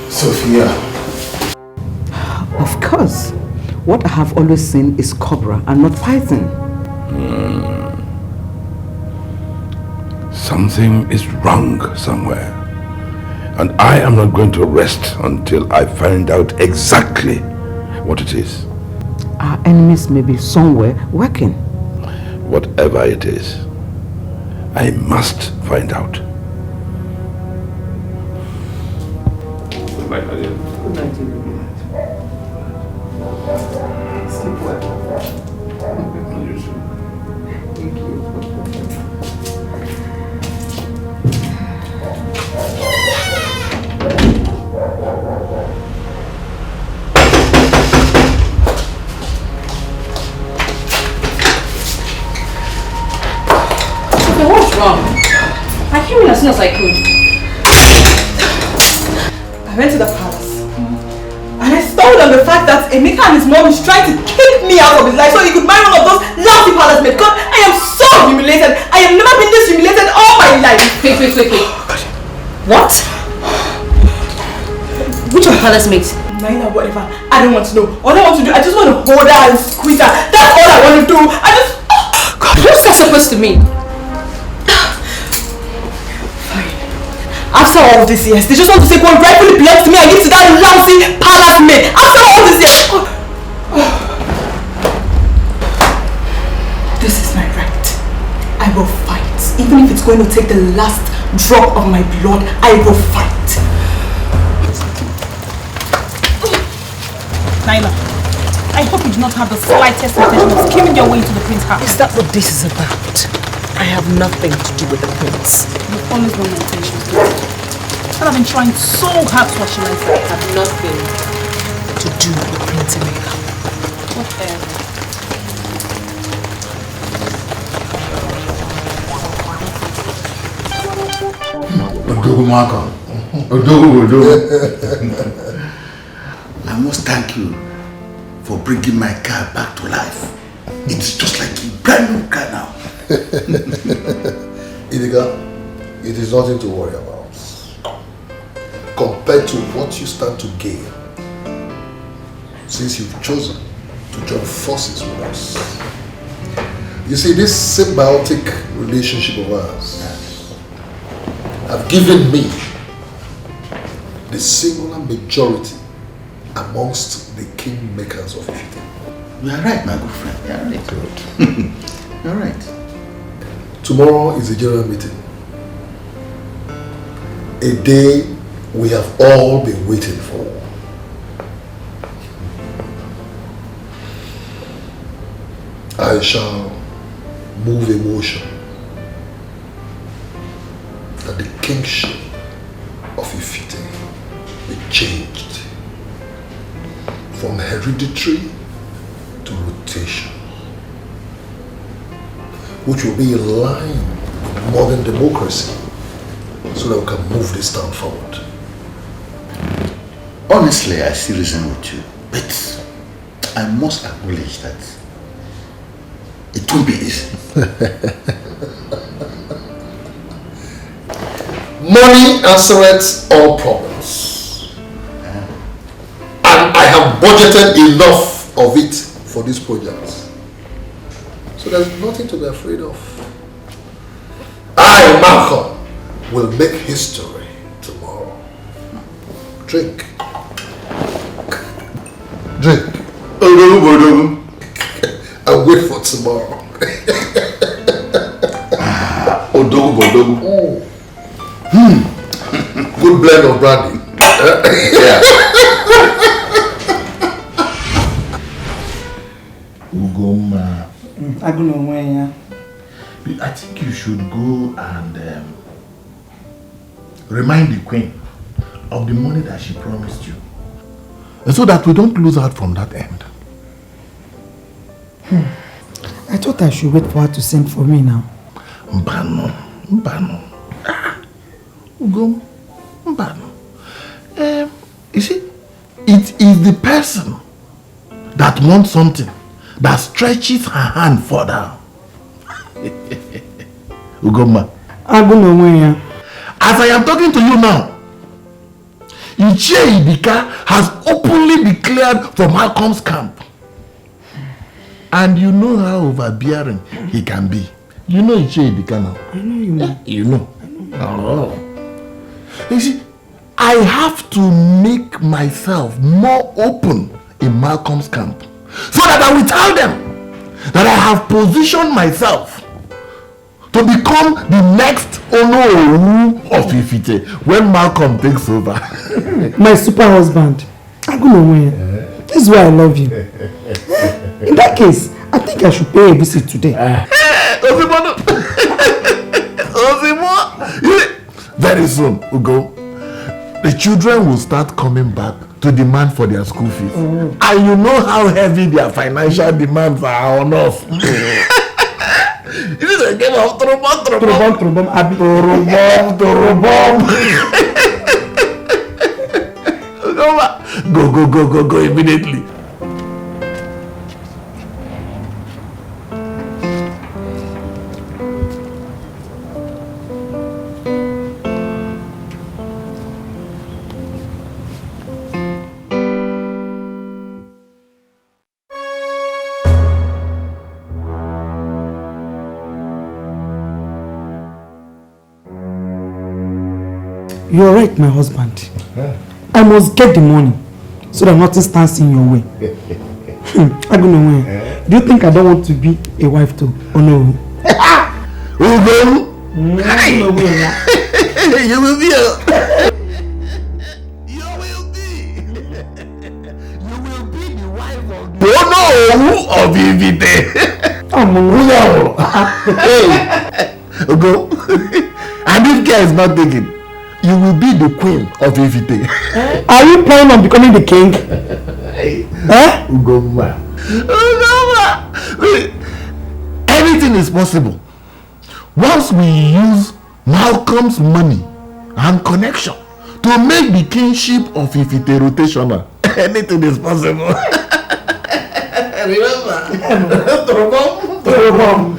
Sophia. Of course. What I have always seen is cobra and not python. Something is wrong somewhere. And I am not going to rest until I find out exactly what it is. Our enemies may be somewhere working. Whatever it is, I must find out. Good night, Nadia. Good night, Good night. Sleep well. Thank you. What's wrong? I came in as soon as I could. I went to the palace. And I stumbled on the fact that Emeka and his mom is trying to kick me out of his life so he could marry one of those lousy palace maids. God, I am so humiliated. I have never been this humiliated all my life. Wait. What? Which of palace mates? Minor, whatever. I don't want to know. All I want to do, I just want to hold her and squeeze her. That's all I want to do. I just... God, what's that supposed to mean? After all these years, they just want to take what rightfully belongs to me and give to that lousy palace maid. After all these years. This is my right. I will fight. Even if it's going to take the last drop of my blood, I will fight. Naila, I hope you do not have the slightest intention of skimming your way into the prince's house. Is that what this is about? I have nothing to do with the prince. You've always known my intentions. And I've been trying so hard to actualize that. I have nothing to do with Prince Emeka. Whatever. I must thank you for bringing my car back to life. It's just like a brand new car now. Idiga, it is nothing to worry about. Compared to what you stand to gain, since you've chosen to join forces with us. You see, this symbiotic relationship of ours have given me the singular majority amongst the kingmakers of Ifite. You are right, my good friend. You are right. You are right. Tomorrow is a general meeting. A day we have all been waiting for. I shall move a motion that the kingship of Ifite be changed from hereditary to rotation, which will be in line with modern democracy, so that we can move this town forward. Honestly, I still reason with you, but I must acknowledge that it won't be easy. Money answers all problems. And I have budgeted enough of it for this project. So there's nothing to be afraid of. I, Malcolm, will make history tomorrow. Drink. Drink. And wait for tomorrow. Good blend of brandy. Yeah. Ugoma. I don't know when. I think you should go and remind the queen of the money that she promised you. So that we don't lose out from that end. I thought I should wait for her to send for me now. Mbano. Ugom. Mbano. You see, it is the person that wants something that stretches her hand further. Ugoma. As I am talking to you now, Ichie Dikeh has openly declared for Malcolm's camp. And you know how overbearing he can be. You know Ichie Dikeh now. I know you know. You know. Oh. You see, I have to make myself more open in Malcolm's camp so that I will tell them that I have positioned myself to become the next Olu of Ifite when Malcolm takes over. My super husband. I'm going to win. This is why I love you. In that case, I think I should pay a visit today. Very soon, Ugo, the children will start coming back to demand for their school fees. And you know how heavy their financial demands are on us. It is a game of Turubom. Go immediately. You're right, my husband. I must get the money so that nothing stands in your way. I don't know when. Do you think I don't want to be a wife too? Oh no. You will be the wife of the Olu of Ifite. Hey, go. And if care is not taken, you will be the queen of Ifite. Are you planning on becoming the king? Ugoma. Anything is possible once we use Malcolm's money and connection to make the kingship of Ifite rotational. Anything is possible. Remember? Turubom.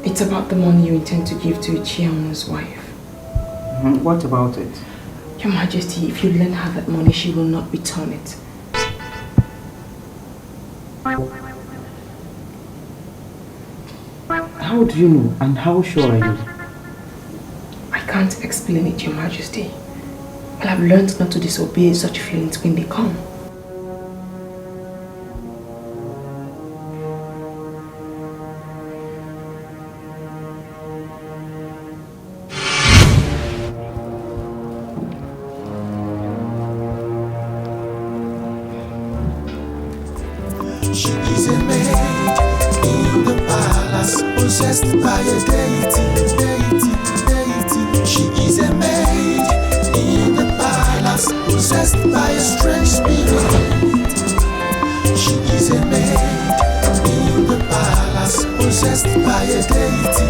It's about the money you intend to give to Ichiamu's wife. What about it? Your Majesty, if you lend her that money, she will not return it. How do you know and how sure are you? I can't explain it, Your Majesty. But I've learned not to disobey such feelings when they come. She is a maid in the palace, possessed by a deity. She is a maid in the palace, possessed by a strange spirit. She is a maid in the palace, possessed by a deity.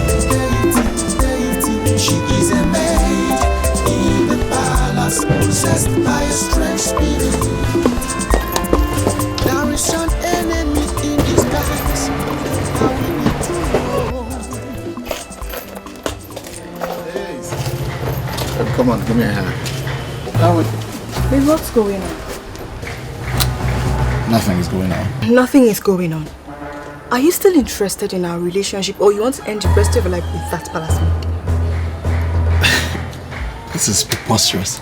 She is a maid in the palace, possessed by a strange spirit. There is an enemy in disguise. Now we need to know. Come on, give me a hand. Babe, what's going on? Nothing is going on. Nothing is going on. Are you still interested in our relationship, or you want to end the rest of your life with that palace maid? This is preposterous.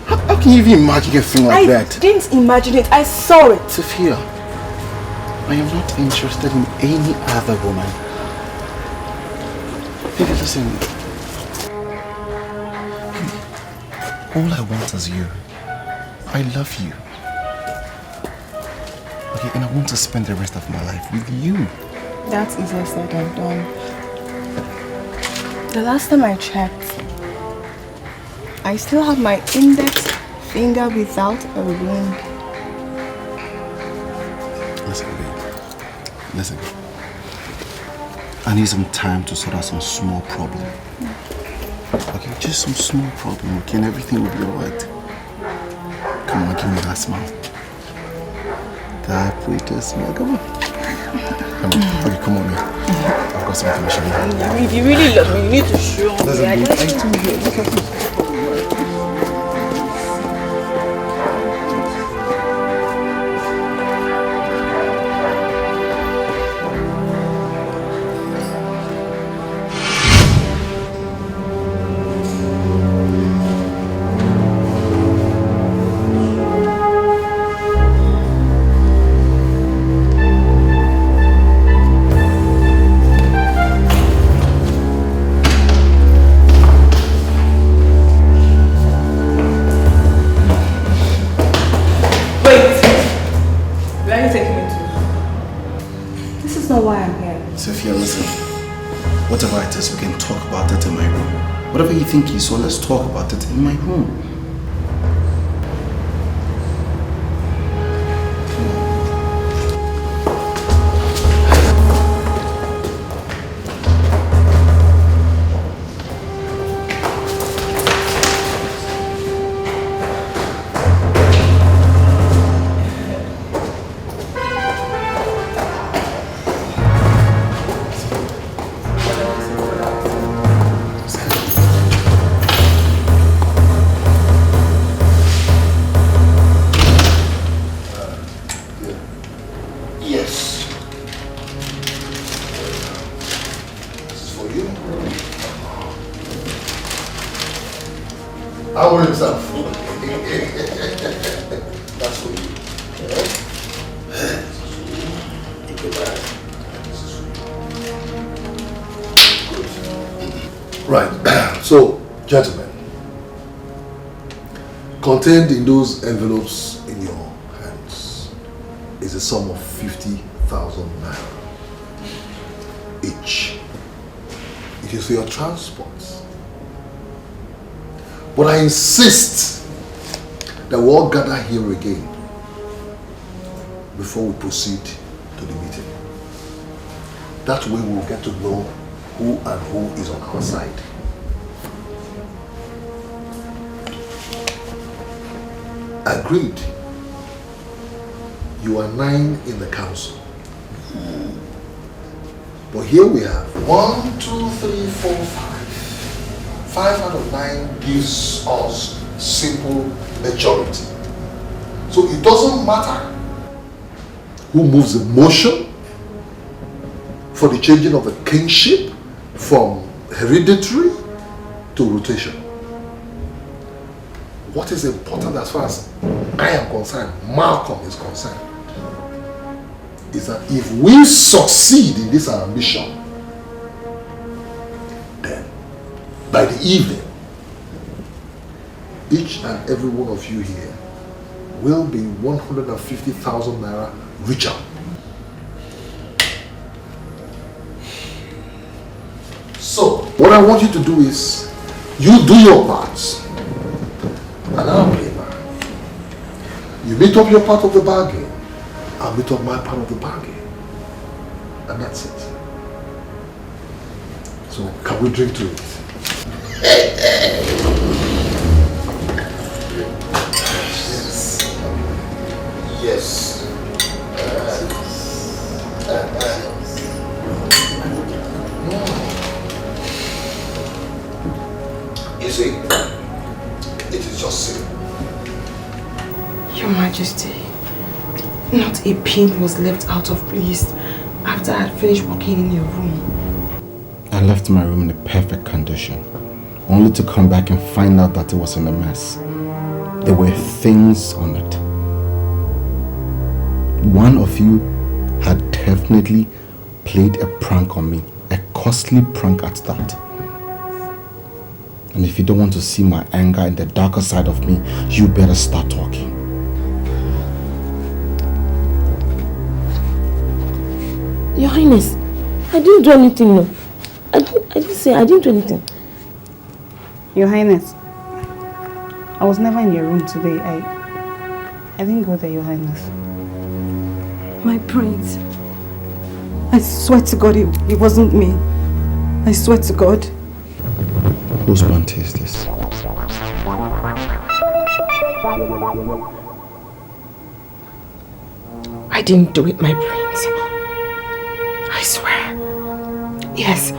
How can you even imagine a thing like that? I didn't imagine it, I saw it. Sophia, I am not interested in any other woman. Baby, listen. All I want is you. I love you. Okay, and I want to spend the rest of my life with you. That's easier said than done. The last time I checked, I still have my index finger without a ring. Listen, babe. Listen. I need some time to sort out some small problem. Okay, just some small problem, okay, and everything will be alright. Come on, give me that smile. That pretty smile, come on. Come on, okay, come on, man. I've got something to show you. If you really love me, you need to show me. Listen, babe, I told you, look at this. Whatever it is, we can talk about it in my room. Whatever you think is, so let's talk about it in my room. Gentlemen, contained in those envelopes in your hands is a sum of 50,000 naira each. It is for your transport. But I insist that we all gather here again before we proceed to the meeting. That way we'll get to know who and who is on our side. Agreed. You are 9 in the council. But here we have 1, 2, 3, 4, 5. 5 out of 9 gives us simple majority. So it doesn't matter who moves the motion for the changing of the kingship from hereditary to rotation. What is important as far as I am concerned, Malcolm is concerned, is that if we succeed in this ambition, then by the evening, each and every one of you here will be 150,000 naira richer. So, what I want you to do is, you do your parts, and I'll play mine. You meet up your part of the bargain, I'll meet up my part of the bargain. And that's it. So, can we drink to it? Yes. You see, it is just simple. Your Majesty, not a pin was left out of place after I had finished working in your room. I left my room in a perfect condition, only to come back and find out that it was in a mess. There were things on it. One of you had definitely played a prank on me, a costly prank at that. And if you don't want to see my anger and the darker side of me, you better start talking. Your Highness, I didn't do anything, no. I didn't do anything. Your Highness, I was never in your room today. I didn't go there, Your Highness. My prince, I swear to God it wasn't me. I swear to God. Whose bounty is this? I didn't do it, my prince. I swear. Yes,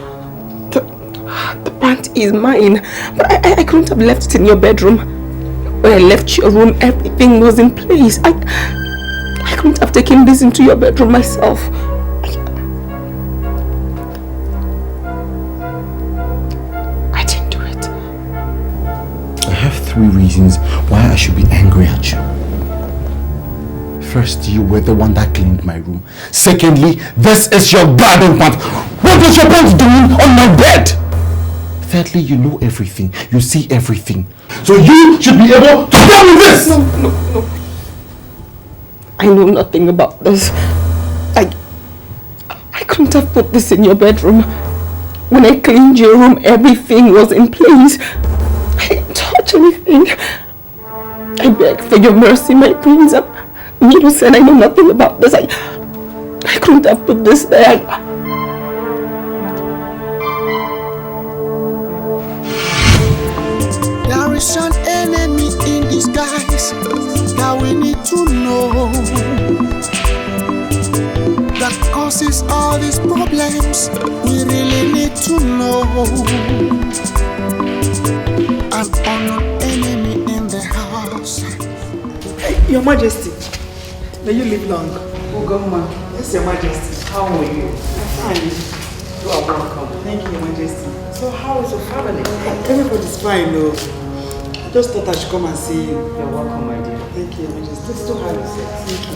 the pant is mine, but I couldn't have left it in your bedroom. When I left your room, everything was in place. I couldn't have taken this into your bedroom myself. I didn't do it. I have 3 reasons why I should be angry at you. First, you were the one that cleaned my room. Secondly, this is your garden pant. What was your pants doing on my bed? Thirdly, you know everything. You see everything. So you should be able to tell me this! No. I know nothing about this. I couldn't have put this in your bedroom. When I cleaned your room, everything was in place. I didn't touch anything. I beg for your mercy, my prince. I'm innocent. I know nothing about this. I couldn't have put this there. There is an enemy in disguise that we need to know, that causes all these problems. We really need to know. An unknown enemy in the house. Hey, Your Majesty, may you live long. Ugoma, yes, Your Majesty. How are you? I'm fine. You are welcome. Thank you, Your Majesty. So how is your family? Everybody's fine, though. I just thought I should come and see you. You're welcome, my dear. Thank you, Your Majesty. Please don't have yourself. Thank you.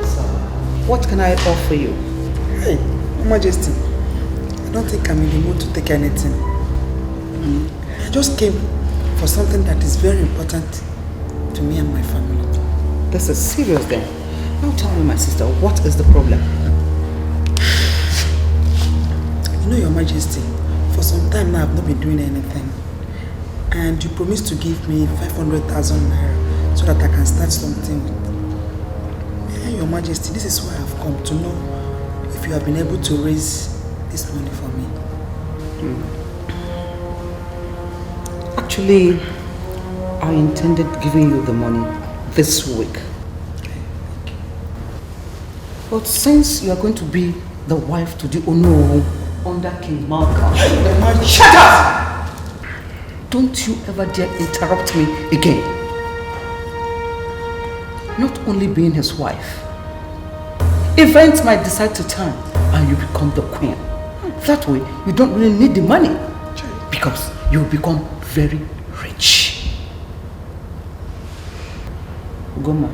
So, what can I offer you? Hey, Your Majesty. I don't think I'm in the mood to take anything. I just came for something that is very important to me and my family. This is serious then. Now tell me, my sister, what is the problem? You know, Your Majesty, for some time now I've not been doing anything. And you promised to give me 500,000 naira so that I can start something with. Yeah, Your Majesty, this is why I've come to know if you have been able to raise this money for me. Actually, I intended giving you the money this week. But since you are going to be the wife to the Ono under King Malcolm, shut up! Don't you ever dare interrupt me again. Not only being his wife, events might decide to turn and you become the queen. That way, you don't really need the money because you will become very rich. Goma,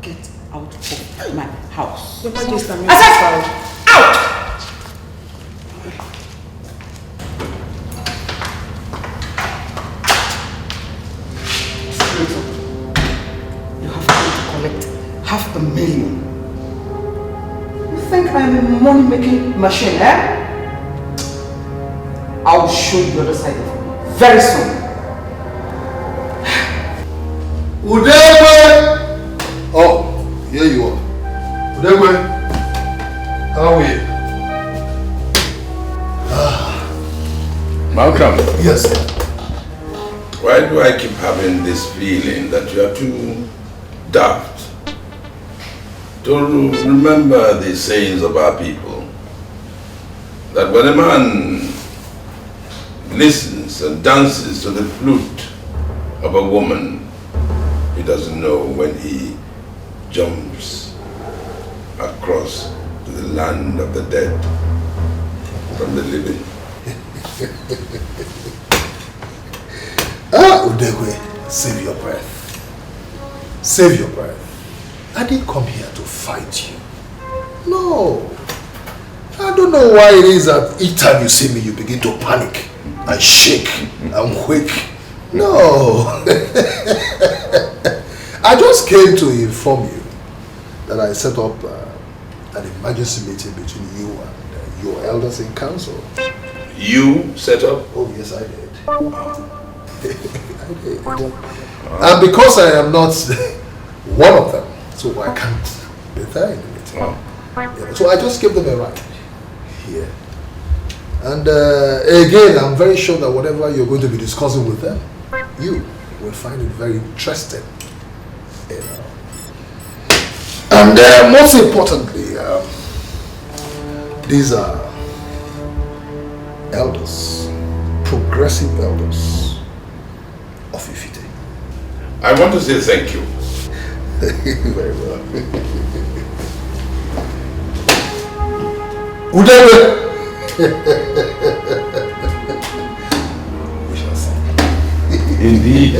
get out of my house. Your Majesty, I'm out! You have come to collect $500,000. You think I'm a money-making machine, eh? I'll show you the other side of it very soon. Udegwe! Oh, here you are. Udegwe, how are you? Malcolm. Yes, sir. Why do I keep having this feeling that you are too daft to remember the sayings of our people? That when a man listens and dances to the flute of a woman, he doesn't know when he jumps across to the land of the dead from the living. Udegwe, save your breath. Save your breath. I didn't come here to fight you. No. I don't know why it is that each time you see me, you begin to panic and shake and wake. No. I just came to inform you that I set up an emergency meeting between you and your elders in council. You set up? Oh, yes, I did. I did. And because I am not one of them, so I can't be there in the meeting. Yeah, so I just gave them a ride here. And again, I'm very sure that whatever you're going to be discussing with them, you will find it very interesting. You know. And most importantly, these are elders, progressive elders of Ifite. I want to say thank you. Very well. Udegwe! We shall see. Indeed.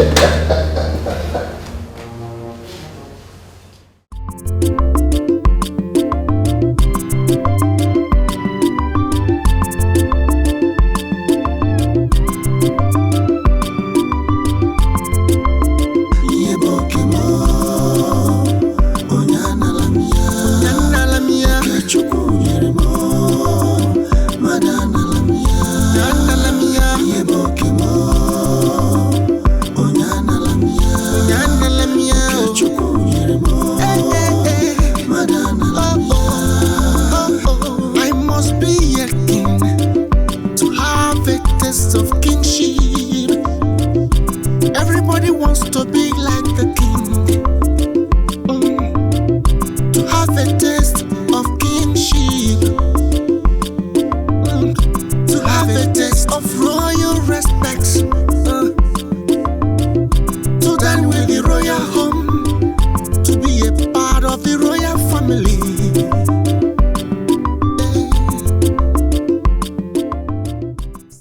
Everybody wants to be like the king.